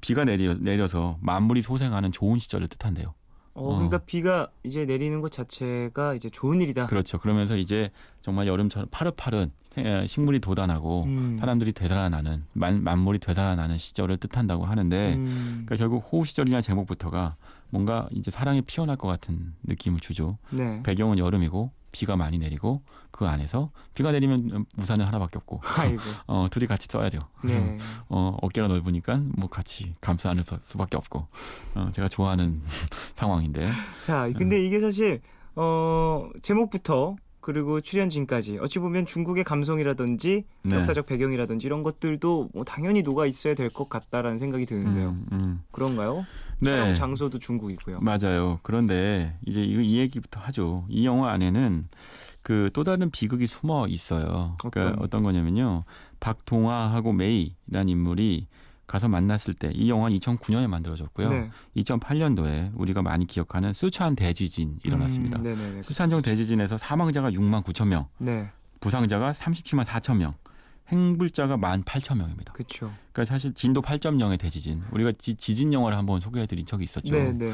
비가 내려서 만물이 소생하는 좋은 시절을 뜻한대요. 그러니까 비가 이제 내리는 것 자체가 이제 좋은 일이다. 그렇죠. 그러면서 이제 정말 여름처럼 파릇파릇 식물이 돋아나고 사람들이 되살아나는 만물이 되살아나는 시절을 뜻한다고 하는데 그러니까 결국 호우 시절이라는 제목부터가 뭔가 이제 사랑이 피어날 것 같은 느낌을 주죠. 네. 배경은 여름이고 비가 많이 내리고 그 안에서 비가 내리면 우산은 하나밖에 없고 아이고. 둘이 같이 써야죠. 네. 어깨가 넓으니까 뭐 같이 감싸 안을 수밖에 없고 제가 좋아하는 상황인데. 자, 근데 이게 사실 제목부터 그리고 출연진까지 어찌 보면 중국의 감성이라든지 네. 역사적 배경이라든지 이런 것들도 뭐 당연히 녹아 있어야 될 것 같다라는 생각이 드는데요. 그런가요? 네. 촬영 장소도 중국이고요. 맞아요. 그런데 이제 이 얘기부터 하죠. 이 영화 안에는 그 또 다른 비극이 숨어 있어요. 그러니까 어떤 거냐면요. 박동화하고 메이라는 인물이 가서 만났을 때 이 영화는 2009년에 만들어졌고요. 네. 2008년도에 우리가 많이 기억하는 쓰촨 대지진 일어났습니다. 쓰촨성 대지진에서 사망자가 6만 9천 명, 네. 부상자가 37만 4천 명, 행불자가 18,000명입니다. 그렇죠. 그러니까 사실 진도 8.0의 대지진. 우리가 지진 영화를 한번 소개해드린 적이 있었죠. 네.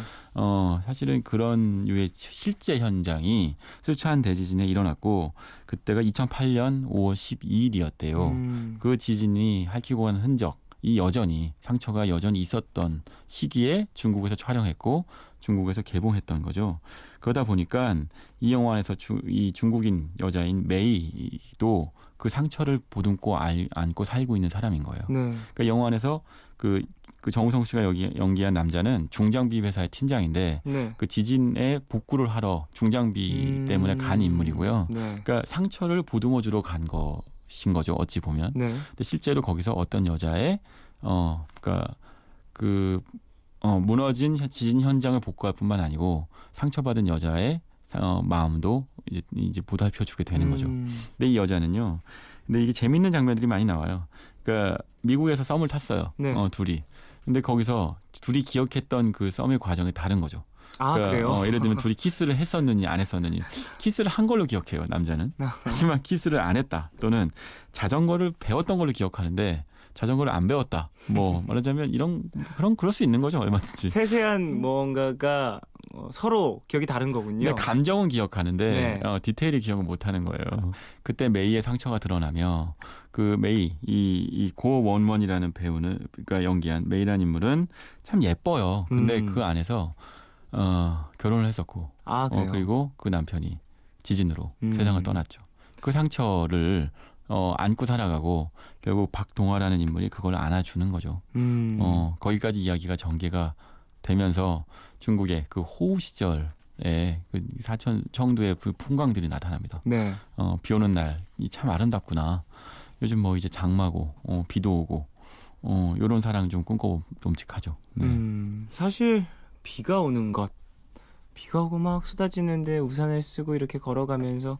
사실은 그런 유의 실제 현장이 쓰촨 대지진에 일어났고 그때가 2008년 5월 12일이었대요. 그 지진이 핥히고 간 흔적. 이 상처가 여전히 있었던 시기에 중국에서 촬영했고 중국에서 개봉했던 거죠. 그러다 보니까 이 영화 안에서 이 중국인 여자인 메이도 그 상처를 보듬고 안고 살고 있는 사람인 거예요. 네. 그러니까 영화 안에서 그 정우성 씨가 연기한 남자는 중장비 회사의 팀장인데 네. 그 지진에 복구를 하러 중장비 때문에 간 인물이고요. 네. 그러니까 상처를 보듬어주러 간 것인 거죠. 어찌 보면. 네. 근데 실제로 거기서 어떤 여자의 무너진 지진 현장을 복구할 뿐만 아니고 상처받은 여자의 마음도 이제 보살펴주게 되는 거죠. 근데 이 여자는요. 근데 이게 재밌는 장면들이 많이 나와요. 그러니까 미국에서 썸을 탔어요. 네. 둘이. 근데 거기서 둘이 기억했던 그 썸의 과정이 다른 거죠. 그러니까 그래요? 예를 들면 둘이 키스를 했었느니 안 했었느니 키스를 한 걸로 기억해요. 남자는. 하지만 키스를 안 했다. 또는 자전거를 배웠던 걸로 기억하는데 자전거를 안 배웠다. 뭐 말하자면 그럴 수 있는 거죠. 얼마든지. 세세한 뭔가가 서로 기억이 다른 거군요. 근데 감정은 기억하는데 네. 디테일이 기억을 못하는 거예요. 그때 메이의 상처가 드러나며 그 메이 이 고원원이라는 배우는 그러니까 연기한 메이라는 인물은 참 예뻐요. 근데 그 안에서 결혼을 했었고 그래요? 그리고 그 남편이 지진으로 세상을 떠났죠. 그 상처를 안고 살아가고 결국 박동화라는 인물이 그걸 안아주는 거죠. 거기까지 이야기가 전개가 되면서 중국의 그 호우 시절에 그 사천 청두의 그 풍광들이 나타납니다. 네. 비 오는 날이 참 아름답구나. 요즘 뭐 이제 장마고 비도 오고 이런 사랑 좀 꿈꿔 봄직하죠. 네. 사실 비가 오는 것, 비가 오고 막 쏟아지는데 우산을 쓰고 이렇게 걸어가면서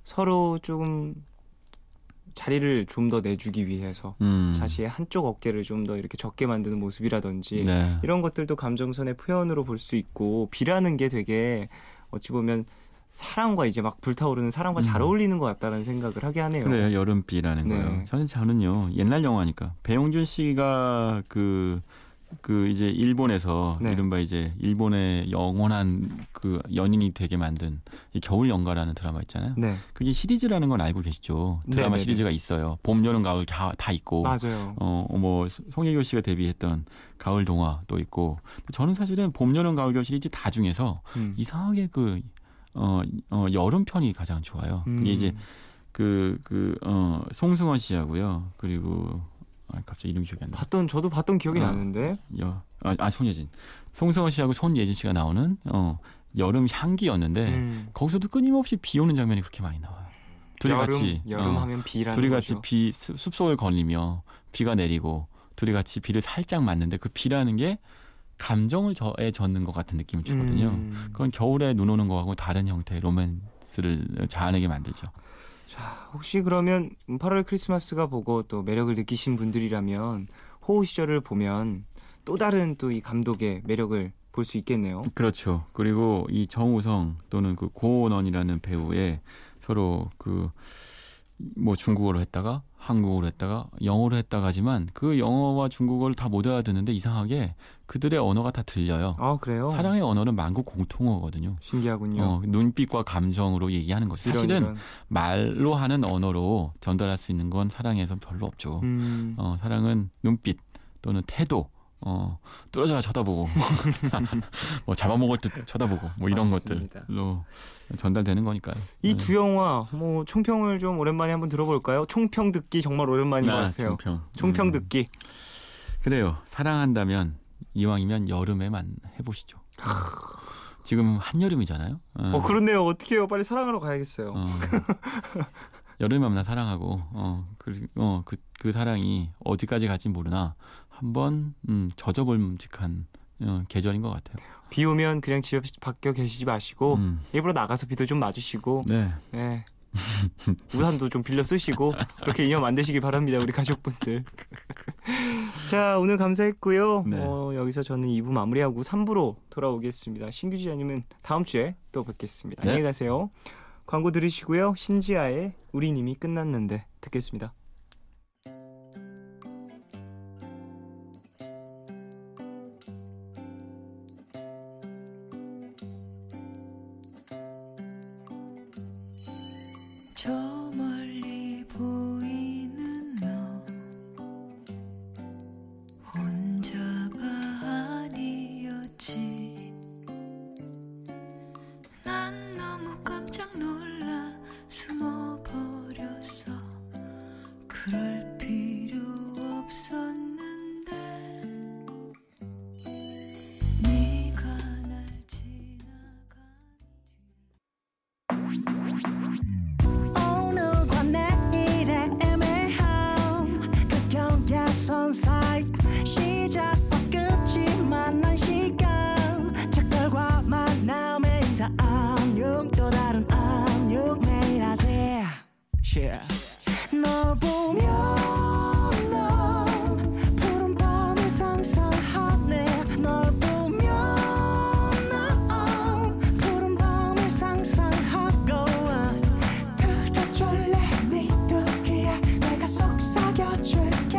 서로 조금 자리를 좀 더 내주기 위해서 자신의 한쪽 어깨를 좀 더 이렇게 적게 만드는 모습이라든지 네. 이런 것들도 감정선의 표현으로 볼 수 있고 비라는 게 되게 어찌 보면 사랑과 이제 막 불타오르는 사랑과 잘 어울리는 것 같다는 생각을 하게 하네요. 그래요. 여름비라는 네. 거예요. 저는요 옛날 영화니까 배용준 씨가 그 이제 일본에서 네. 이른바 이제 일본의 영원한 그 연인이 되게 만든 이 겨울 연가라는 드라마 있잖아요. 네. 그게 시리즈라는 건 알고 계시죠? 드라마 네네네. 시리즈가 있어요. 봄, 여름, 가을 다 있고. 맞아요. 뭐 송혜교 씨가 데뷔했던 가을 동화도 있고. 저는 사실은 봄, 여름, 가을, 겨울 시리즈 다 중에서 이상하게 그 여름 편이 가장 좋아요. 그게 이제 송승헌 씨하고요. 그리고 갑자기 이름이 기억이 안 나. 저도 봤던 기억이 나는데. 손예진. 송승헌 씨하고 손예진 씨가 나오는 여름 향기였는데 거기서도 끊임없이 비 오는 장면이 그렇게 많이 나와요. 둘이 같이 여름하면 비라는 둘이 거죠. 같이 숲속을 거니며 비가 내리고 둘이 같이 비를 살짝 맞는데 그 비라는 게 감정을 젖는 것 같은 느낌을 주거든요. 그건 겨울에 눈 오는 거하고 다른 형태의 로맨스를 자아내게 만들죠. 자, 혹시 그러면 8월 크리스마스가 보고 또 매력을 느끼신 분들이라면 호우 시절을 보면 또 다른 또 이 감독의 매력을 볼 수 있겠네요. 그렇죠. 그리고 이 정우성 또는 그 고원원이라는 배우의 서로 뭐 중국어로 했다가 한국어로 했다가 영어로 했다가 하지만 그 영어와 중국어를 다 못 알아듣는데 이상하게 그들의 언어가 다 들려요. 그래요? 사랑의 언어는 만국 공통어거든요. 신기하군요. 눈빛과 감정으로 얘기하는 거죠. 사실은 이런. 말로 하는 언어로 전달할 수 있는 건 사랑에선 별로 없죠. 사랑은 눈빛 또는 태도, 뚫어져라 쳐다보고, 뭐 잡아먹을 듯 쳐다보고, 뭐 이런 맞습니다. 것들로 전달되는 거니까요. 이 두 영화 뭐 총평을 좀 오랜만에 한번 들어볼까요? 총평 듣기 정말 오랜만인 것 같아요. 총평 듣기. 그래요. 사랑한다면 이왕이면 여름에만 해보시죠. 지금 한여름이잖아요. 그렇네요. 어떻게 해요? 빨리 사랑하러 가야겠어요. 여름에만 사랑하고 그 사랑이 어디까지 갈지 모르나 한번 젖어볼직한 계절인 것 같아요. 비 오면 그냥 집 밖에 계시지 마시고 일부러 나가서 비도 좀 맞으시고 네. 우산도 좀 빌려 쓰시고 그렇게 인연 만드시길 바랍니다. 우리 가족분들. 자, 오늘 감사했고요. 네. 여기서 저는 2부 마무리하고 3부로 돌아오겠습니다. 신규 지자님은 다음 주에 또 뵙겠습니다. 네. 안녕히 가세요. 광고 들으시고요. 신지아의 우린 이미 끝났는데 듣겠습니다. 저 멀리 보이는 너 혼자가 아니었지. 난 너무 깜짝 놀라 숨어버렸어. 그럴 필요 없었는데 네가 날 지나간 오늘과 내일의 애매함 그 경계선 사이 시작과 끝이 만난 시간 작별과 만남의 인사 안녕 또 다른 안녕 매일 하지 널 보면 넌 푸른 밤을 상상하네 널 보면 넌 푸른 밤을 상상하고 들어줄래 네 두기에 내가 속삭여줄게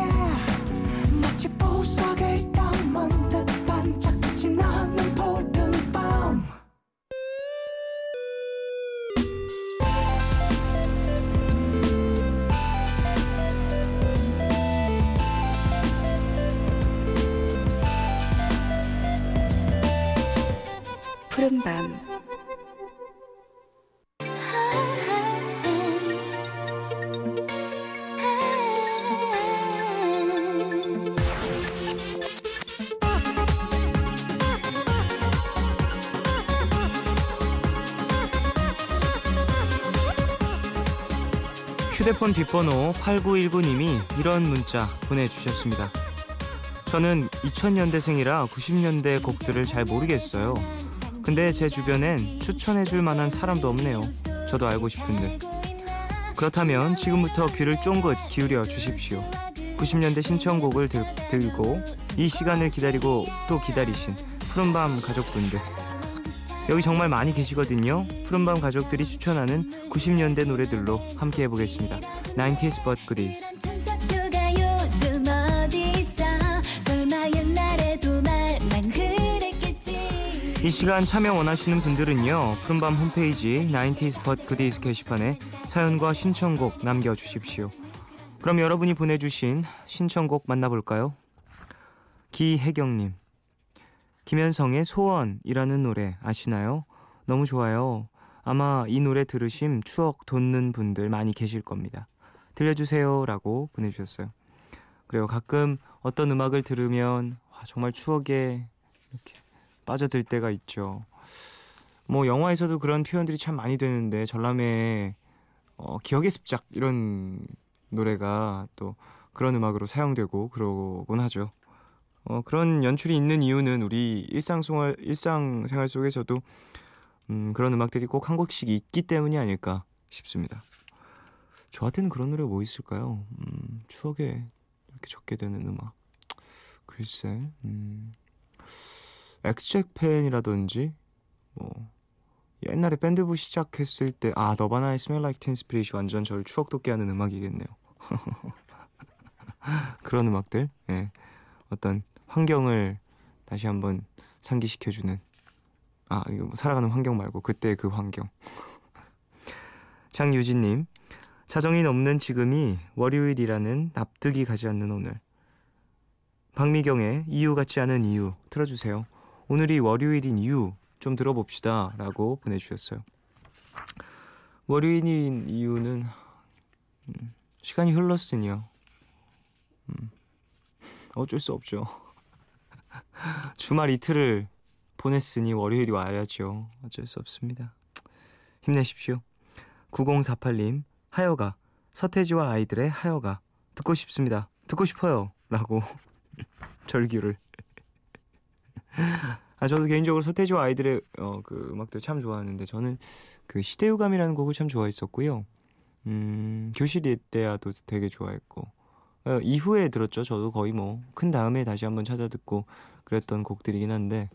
푸른밤. 휴대폰 뒷번호 8919님이 이런 문자 보내주셨습니다. 저는 2000년대생이라 90년대 곡들을 잘 모르겠어요. 근데 제 주변엔 추천해줄 만한 사람도 없네요. 저도 알고 싶은데. 그렇다면 지금부터 귀를 쫑긋 기울여 주십시오. 90년대 신청곡을 들고 이 시간을 기다리고 또 기다리신 푸른밤 가족분들. 여기 정말 많이 계시거든요. 푸른밤 가족들이 추천하는 90년대 노래들로 함께 해보겠습니다. 90s but goodies. 이 시간 참여 원하시는 분들은요, 푸른밤 홈페이지 90s but goodies 게시판에 사연과 신청곡 남겨주십시오. 그럼 여러분이 보내주신 신청곡 만나볼까요? 기혜경님, 김현성의 소원이라는 노래 아시나요? 너무 좋아요. 아마 이 노래 들으심 추억 돋는 분들 많이 계실 겁니다. 들려주세요 라고 보내주셨어요. 그래요. 가끔 어떤 음악을 들으면 정말 추억에 이렇게 빠져들 때가 있죠. 뭐 영화에서도 그런 표현들이 참 많이 되는데 전람회 기억의 습작 이런 노래가 또 그런 음악으로 사용되고 그러곤 하죠. 그런 연출이 있는 이유는 우리 일상생활 속에서도 그런 음악들이 꼭 한 곡씩 있기 때문이 아닐까 싶습니다. 저한테는 그런 노래가 뭐 있을까요? 추억에 이렇게 적게 되는 음악. 글쎄, 엑스제팬이라든지 뭐 옛날에 밴드부 시작했을 때 너바나의 Smell Like Teen Spirit이 완전 저를 추억 돋게 하는 음악이겠네요. 그런 음악들, 예. 어떤 환경을 다시 한번 상기시켜주는 이거 살아가는 환경 말고 그때 그 환경. 장유진님, 자정이 넘는 지금이 월요일이라는 납득이 가지 않는 오늘. 박미경의 이유 같지 않은 이유 틀어주세요. 오늘이 월요일인 이유 좀 들어봅시다 라고 보내주셨어요. 월요일인 이유는 시간이 흘렀으니요. 어쩔 수 없죠. 주말 이틀을 보냈으니 월요일이 와야죠. 어쩔 수 없습니다. 힘내십시오. 9048님, 하여가, 서태지와 아이들의 하여가 듣고 싶습니다. 듣고 싶어요 라고 절규를. 저도 개인적으로 서태지와 아이들의 그 음악들 참 좋아하는데 저는 그 시대유감이라는 곡을 참 좋아했었고요. 교실 이때야도 되게 좋아했고 이후에 들었죠. 저도 거의 뭐 큰 다음에 다시 한번 찾아 듣고 그랬던 곡들이긴 한데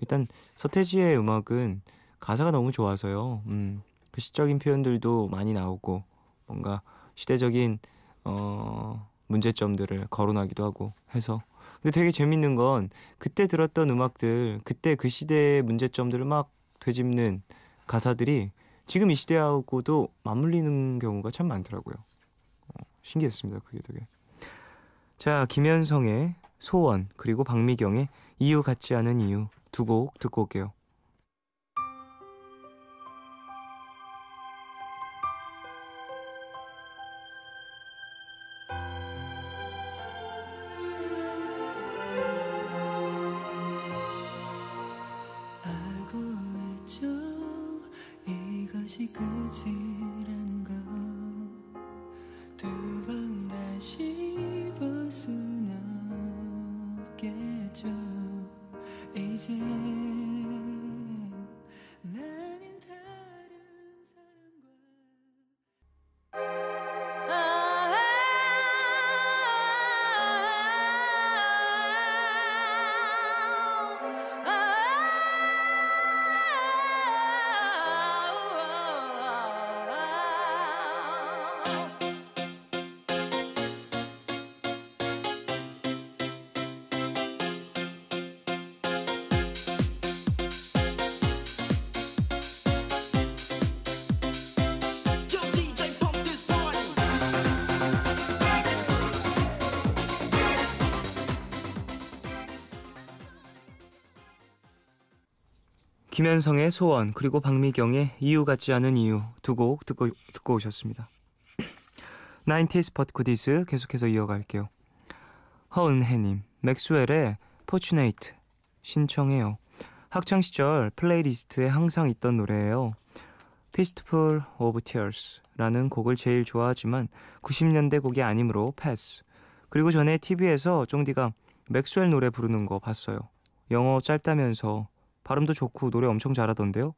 일단 서태지의 음악은 가사가 너무 좋아서요. 그 시적인 표현들도 많이 나오고 뭔가 시대적인 문제점들을 거론하기도 하고 해서. 근데 되게 재밌는 건 그때 들었던 음악들, 그때 그 시대의 문제점들을 막 되짚는 가사들이 지금 이 시대하고도 맞물리는 경우가 참 많더라고요. 신기했습니다. 그게 되게. 자, 김현성의 소원 그리고 박미경의 이유 같지 않은 이유 두 곡 듣고 올게요. 알고 있죠 이것이 끝이라는 걸 두 번 다시 볼 순 없겠죠 이제 나는 다른 사람과 김현성의 소원 그리고 박미경의 이유 같지 않은 이유 두 곡 듣고 오셨습니다. 90s but goodies 계속해서 이어갈게요. 허은혜님 맥스웰의 포추네이트 신청해요. 학창시절 플레이리스트에 항상 있던 노래예요. Fistful of Tears라는 곡을 제일 좋아하지만 90년대 곡이 아니므로 패스. 그리고 전에 TV에서 쫑디가 맥스웰 노래 부르는 거 봤어요. 영어 짧다면서 발음도 좋고 노래 엄청 잘하던데요.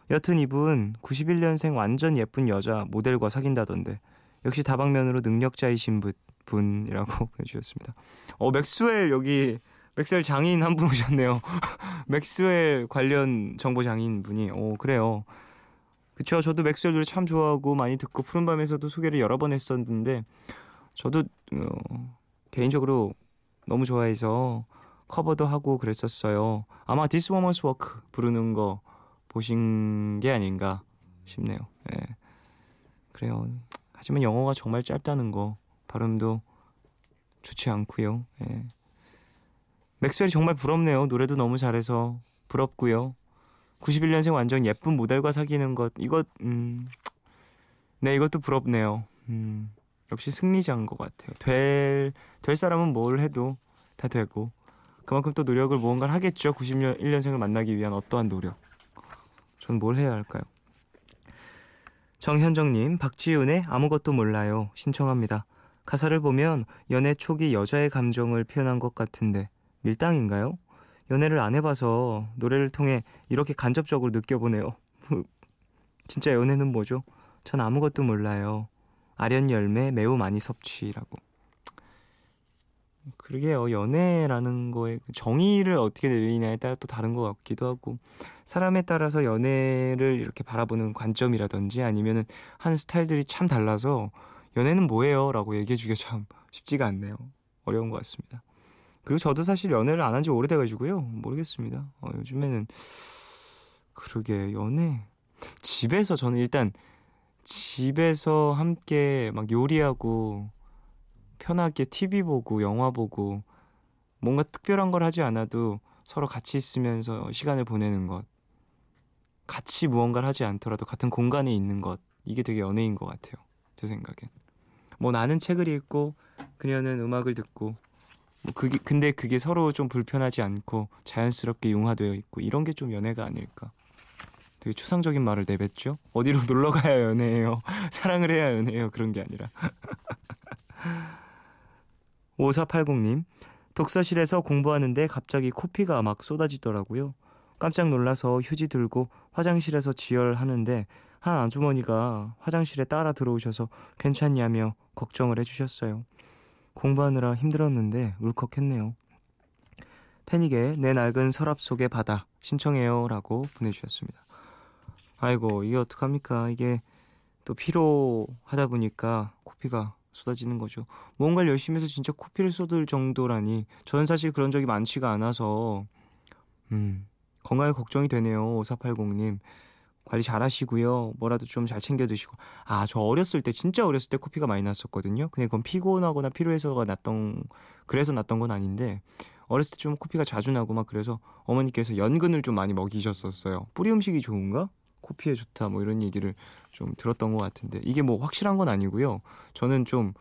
여튼 이분 91년생 완전 예쁜 여자 모델과 사귄다던데 역시 다방면으로 능력자이신 분이라고 보내주셨습니다. 맥스웰 여기 맥스웰 장인 한 분 오셨네요. 맥스웰 관련 정보 장인 분이 그래요. 그쵸, 저도 맥스웰 노래 참 좋아하고 많이 듣고 푸른밤에서도 소개를 여러 번 했었는데 저도 개인적으로 너무 좋아해서 커버도 하고 그랬었어요. 아마 This Woman's Work 부르는 거 보신 게 아닌가 싶네요. 네. 그래요. 하지만 영어가 정말 짧다는 거 발음도 좋지 않고요. 네. 맥스웰이 정말 부럽네요. 노래도 너무 잘해서 부럽고요. 91년생 완전 예쁜 모델과 사귀는 것 네, 이것도 부럽네요. 역시 승리자인 것 같아요. 될 사람은 뭘 해도 다 되고 그만큼 또 노력을 무언가를 하겠죠. 91년생을 만나기 위한 어떠한 노력. 전 뭘 해야 할까요? 정현정님, 박지윤의 아무것도 몰라요 신청합니다. 가사를 보면 연애 초기 여자의 감정을 표현한 것 같은데 밀당인가요? 연애를 안 해봐서 노래를 통해 이렇게 간접적으로 느껴보네요. 진짜 연애는 뭐죠? 전 아무것도 몰라요. 아련 열매 매우 많이 섭취라고. 그러게요. 연애라는 거에 정의를 어떻게 내리냐에 따라 또 다른 것 같기도 하고 사람에 따라서 연애를 이렇게 바라보는 관점이라든지 아니면은 하는 스타일들이 참 달라서 연애는 뭐예요? 라고 얘기해주기가 참 쉽지가 않네요. 어려운 것 같습니다. 그리고 저도 사실 연애를 안 한 지 오래돼가지고요. 모르겠습니다. 요즘에는 그러게 연애 저는 일단 집에서 함께 막 요리하고 편하게 TV 보고 영화 보고 뭔가 특별한 걸 하지 않아도 서로 같이 있으면서 시간을 보내는 것, 같이 무언가를 하지 않더라도 같은 공간에 있는 것, 이게 되게 연애인 것 같아요. 제 생각엔. 뭐 나는 책을 읽고 그녀는 음악을 듣고 근데 그게 서로 좀 불편하지 않고 자연스럽게 융화되어 있고 이런 게 좀 연애가 아닐까. 되게 추상적인 말을 내뱉죠. 어디로 놀러 가야 연애예요. 사랑을 해야 연애예요. 그런 게 아니라. 5480님, 독서실에서 공부하는데 갑자기 코피가 막 쏟아지더라고요. 깜짝 놀라서 휴지 들고 화장실에서 지혈하는데 한 아주머니가 화장실에 따라 들어오셔서 괜찮냐며 걱정을 해주셨어요. 공부하느라 힘들었는데 울컥했네요. 패닉의 내 낡은 서랍 속의 바다 신청해요 라고 보내주셨습니다. 아이고, 이게 어떡합니까? 이게 또 피로하다 보니까 코피가 쏟아지는 거죠. 뭔가를 열심히 해서 진짜 코피를 쏟을 정도라니. 저는 사실 그런 적이 많지가 않아서 건강에 걱정이 되네요. 5480님 관리 잘 하시고요. 뭐라도 좀 잘 챙겨 드시고. 저 어렸을 때 진짜 어렸을 때 코피가 많이 났었거든요. 근데 그건 피곤하거나 피로해서가 그래서 났던 건 아닌데 어렸을 때 좀 코피가 자주 나고 막 그래서 어머니께서 연근을 좀 많이 먹이셨었어요. 뿌리 음식이 좋은가? 코피에 좋다 뭐 이런 얘기를 좀 들었던 것 같은데 이게 뭐 확실한 건 아니고요. 저는 좀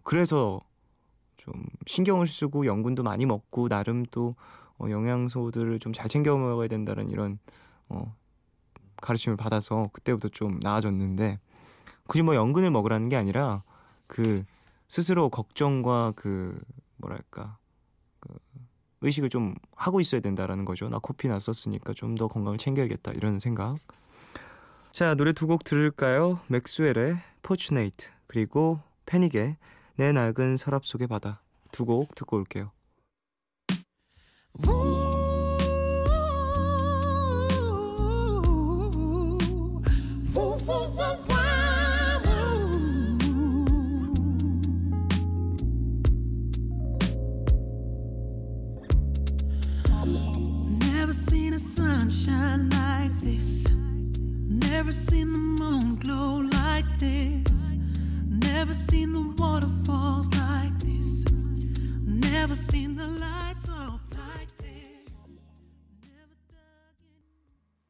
그래서 좀 신경을 쓰고 연근도 많이 먹고 나름 또 영양소들을 좀 잘 챙겨 먹어야 된다는 이런 가르침을 받아서 그때부터 좀 나아졌는데 굳이 뭐 연근을 먹으라는 게 아니라 그 스스로 걱정과 의식을 좀 하고 있어야 된다라는 거죠. 나 코피 났었으니까 좀 더 건강을 챙겨야겠다 이런 생각. 자, 노래 두 곡 들을까요? 맥스웰의 포추네이트 그리고 패닉의 내 낡은 서랍 속의 바다 두 곡 듣고 올게요. Never seen a sunshine like this. Never seen the moon glow like this. Never seen the waterfalls like this. Never seen the lights off like this. Never dug in.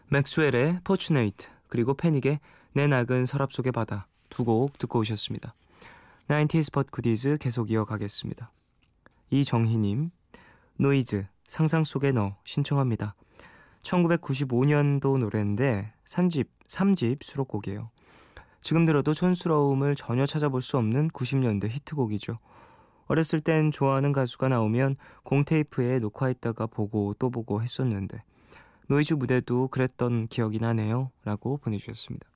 맥스웰의 포추네이트 그리고 패닉의 내 낡은 서랍 속의 바다 두 곡 듣고 오셨습니다. 90s but goodies 계속 이어가겠습니다. 이정희님 노이즈 상상 속의 너 신청합니다. 1995년도 노래인데 3집 수록곡이에요. 지금 들어도 촌스러움을 전혀 찾아볼 수 없는 90년대 히트곡이죠. 어렸을 땐 좋아하는 가수가 나오면 공테이프에 녹화했다가 보고 또 보고 했었는데 노이즈 무대도 그랬던 기억이 나네요 라고 보내주셨습니다.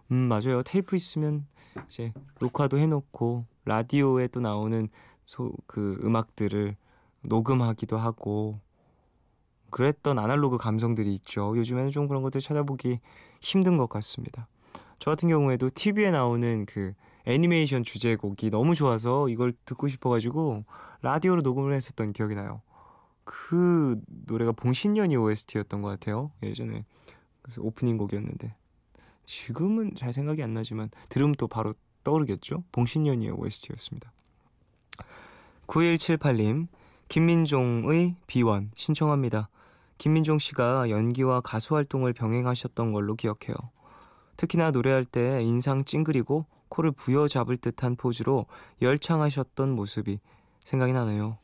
맞아요. 테이프 있으면 이제 녹화도 해놓고 라디오에 또 나오는 그 음악들을 녹음하기도 하고 그랬던 아날로그 감성들이 있죠. 요즘에는 좀 그런 것들 찾아보기 힘든 것 같습니다. 저 같은 경우에도 TV에 나오는 그 애니메이션 주제곡이 너무 좋아서 이걸 듣고 싶어가지고 라디오로 녹음을 했었던 기억이 나요. 그 노래가 봉신연이 OST였던 것 같아요. 예전에 그래서 오프닝 곡이었는데 지금은 잘 생각이 안 나지만 들으면 또 바로 떠오르겠죠. 봉신연이의 OST였습니다. 9178님 김민종의 비원 신청합니다. 김민종 씨가 연기와 가수 활동을 병행하셨던 걸로 기억해요. 특히나 노래할 때 인상 찡그리고 코를 부여잡을 듯한 포즈로 열창하셨던 모습이 생각이 나네요.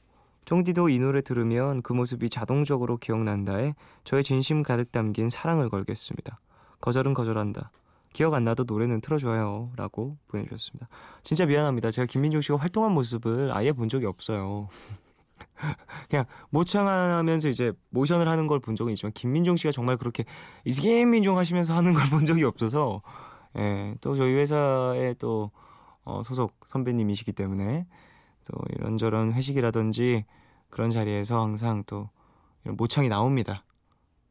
쫑디도 이 노래 들으면 그 모습이 자동적으로 기억난다에 저의 진심 가득 담긴 사랑을 걸겠습니다. 거절은 거절한다. 기억 안 나도 노래는 틀어줘요 라고 보내주셨습니다. 진짜 미안합니다. 제가 김민종 씨가 활동한 모습을 아예 본 적이 없어요. 그냥 모창하면서 이제 모션을 하는 걸 본 적은 있지만 김민종 씨가 정말 그렇게 이즈 김민종 하시면서 하는 걸 본 적이 없어서 또 저희 회사에 또 소속 선배님이시기 때문에 또 이런저런 회식이라든지 그런 자리에서 항상 또 이런 모창이 나옵니다.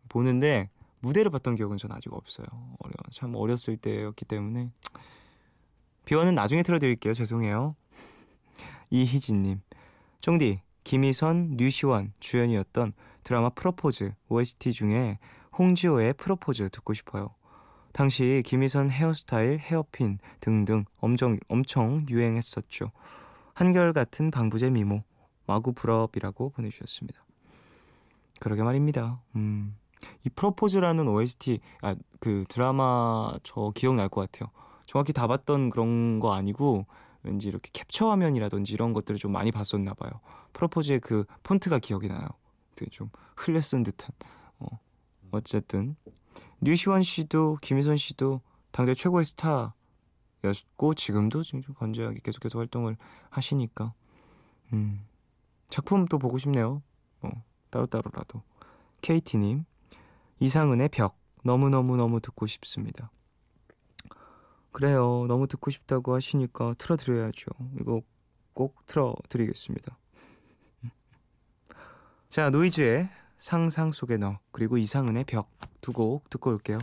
보는데 무대를 봤던 기억은 전 아직 없어요. 참 어렸을 때였기 때문에 비원은 나중에 틀어드릴게요. 죄송해요. 이희진님 쫑디 김희선, 류시원 주연이었던 드라마 프로포즈 OST 중에 홍지호의 프로포즈 듣고 싶어요. 당시 김희선 헤어스타일, 헤어핀 등등 엄청 유행했었죠. 한결같은 방부제 미모, 마구 부럽이라고 보내주셨습니다. 그러게 말입니다. 이 프로포즈라는 OST, 그 드라마 저 기억날 것 같아요. 정확히 다 봤던 그런 거 아니고 왠지 이렇게 캡처 화면이라든지 이런 것들을 좀 많이 봤었나 봐요. 프로포즈의 그 폰트가 기억이 나요. 되게 좀 흘려 쓴 듯한. 어쨌든 류시원 씨도 김희선 씨도 당대 최고의 스타였고 지금도 지금 건재하게 계속해서 활동을 하시니까 작품 또 보고 싶네요. 따로따로라도. KT님 이상은의 벽 너무너무너무 듣고 싶습니다. 그래요. 너무 듣고 싶다고 하시니까 틀어드려야죠. 이거 꼭 틀어드리겠습니다. 자, 노이즈의 상상 속의 너 그리고 이상은의 벽 두 곡 듣고 올게요.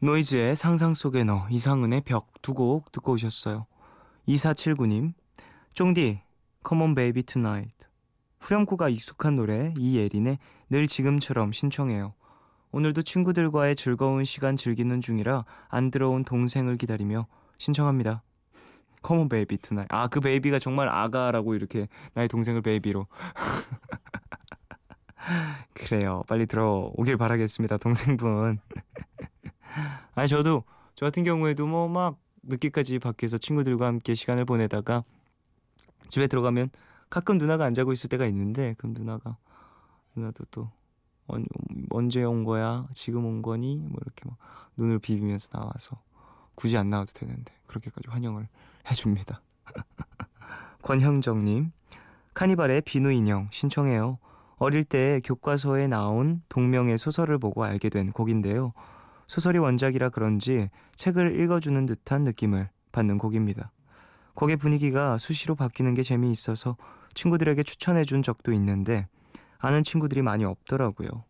노이즈의 상상 속의 너, 이상은의 벽 두 곡 듣고 오셨어요. 2479님 쫑디 Come on baby tonight 후렴구가 익숙한 노래 이예린의 늘 지금처럼 신청해요. 오늘도 친구들과의 즐거운 시간 즐기는 중이라 안 들어온 동생을 기다리며 신청합니다. Come on baby tonight. 그 베이비가 정말 아가라고 이렇게 나의 동생을 베이비로 그래요. 빨리 들어오길 바라겠습니다. 동생분. 저도 저 같은 경우에도 막 늦게까지 밖에서 친구들과 함께 시간을 보내다가 집에 들어가면 가끔 누나가 안 자고 있을 때가 있는데 그럼 누나도 또 언제 온 거야? 지금 온 거니? 뭐 이렇게 막 눈을 비비면서 나와서 굳이 안 나와도 되는데 그렇게까지 환영을 해줍니다. 권형정님, 카니발의 비누 인형 신청해요. 어릴 때 교과서에 나온 동명의 소설을 보고 알게 된 곡인데요. 소설이 원작이라 그런지 책을 읽어주는 듯한 느낌을 받는 곡입니다. 곡의 분위기가 수시로 바뀌는 게 재미있어서 친구들에게 추천해준 적도 있는데 아는 친구들이 많이 없더라고요.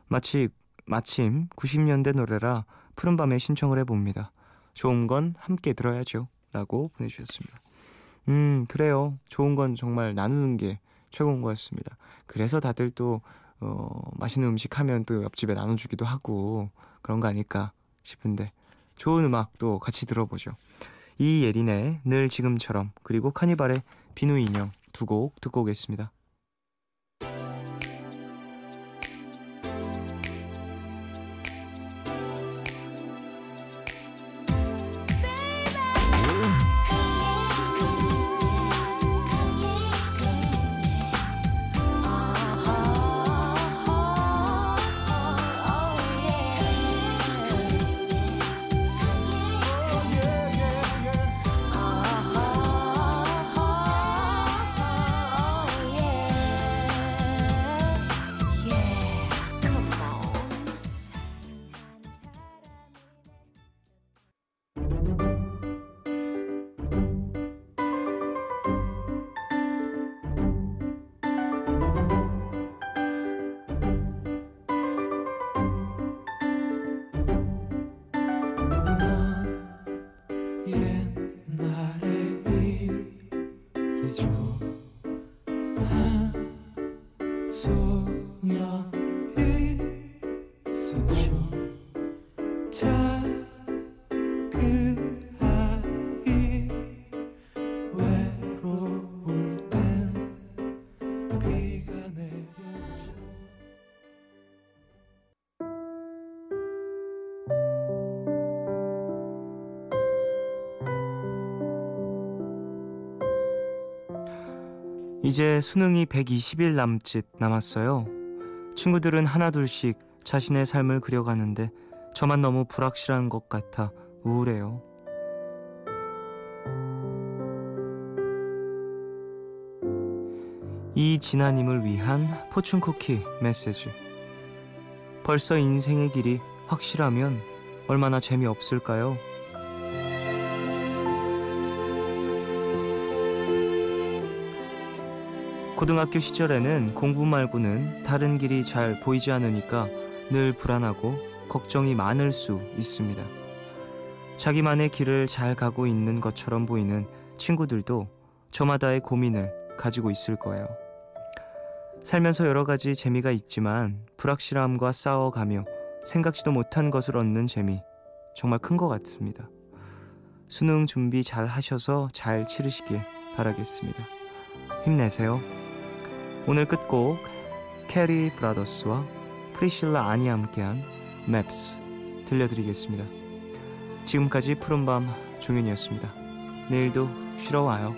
마침 90년대 노래라 푸른밤에 신청을 해봅니다. 좋은 건 함께 들어야죠 라고 보내주셨습니다. 그래요. 좋은 건 정말 나누는 게 최고인 것 같습니다. 그래서 다들 또 맛있는 음식 하면 또 옆집에 나눠주기도 하고 그런 거 아닐까 싶은데 좋은 음악도 같이 들어보죠. 이예린의 늘 지금처럼 그리고 카니발의 비누 인형 두 곡 듣고 오겠습니다. 이제 수능이 120일 남짓 남았어요. 친구들은 하나둘씩 자신의 삶을 그려가는데 저만 너무 불확실한 것 같아 우울해요. 이진아님을 위한 포춘 쿠키 메시지. 벌써 인생의 길이 확실하면 얼마나 재미없을까요? 고등학교 시절에는 공부 말고는 다른 길이 잘 보이지 않으니까 늘 불안하고 걱정이 많을 수 있습니다. 자기만의 길을 잘 가고 있는 것처럼 보이는 친구들도 저마다의 고민을 가지고 있을 거예요. 살면서 여러 가지 재미가 있지만 불확실함과 싸워가며 생각지도 못한 것을 얻는 재미 정말 큰 것 같습니다. 수능 준비 잘 하셔서 잘 치르시길 바라겠습니다. 힘내세요. 오늘 끝곡 캐리 브라더스와 프리실라 안이 함께한 맵스 들려드리겠습니다. 지금까지 푸른밤 종현이었습니다. 내일도 쉬러 와요.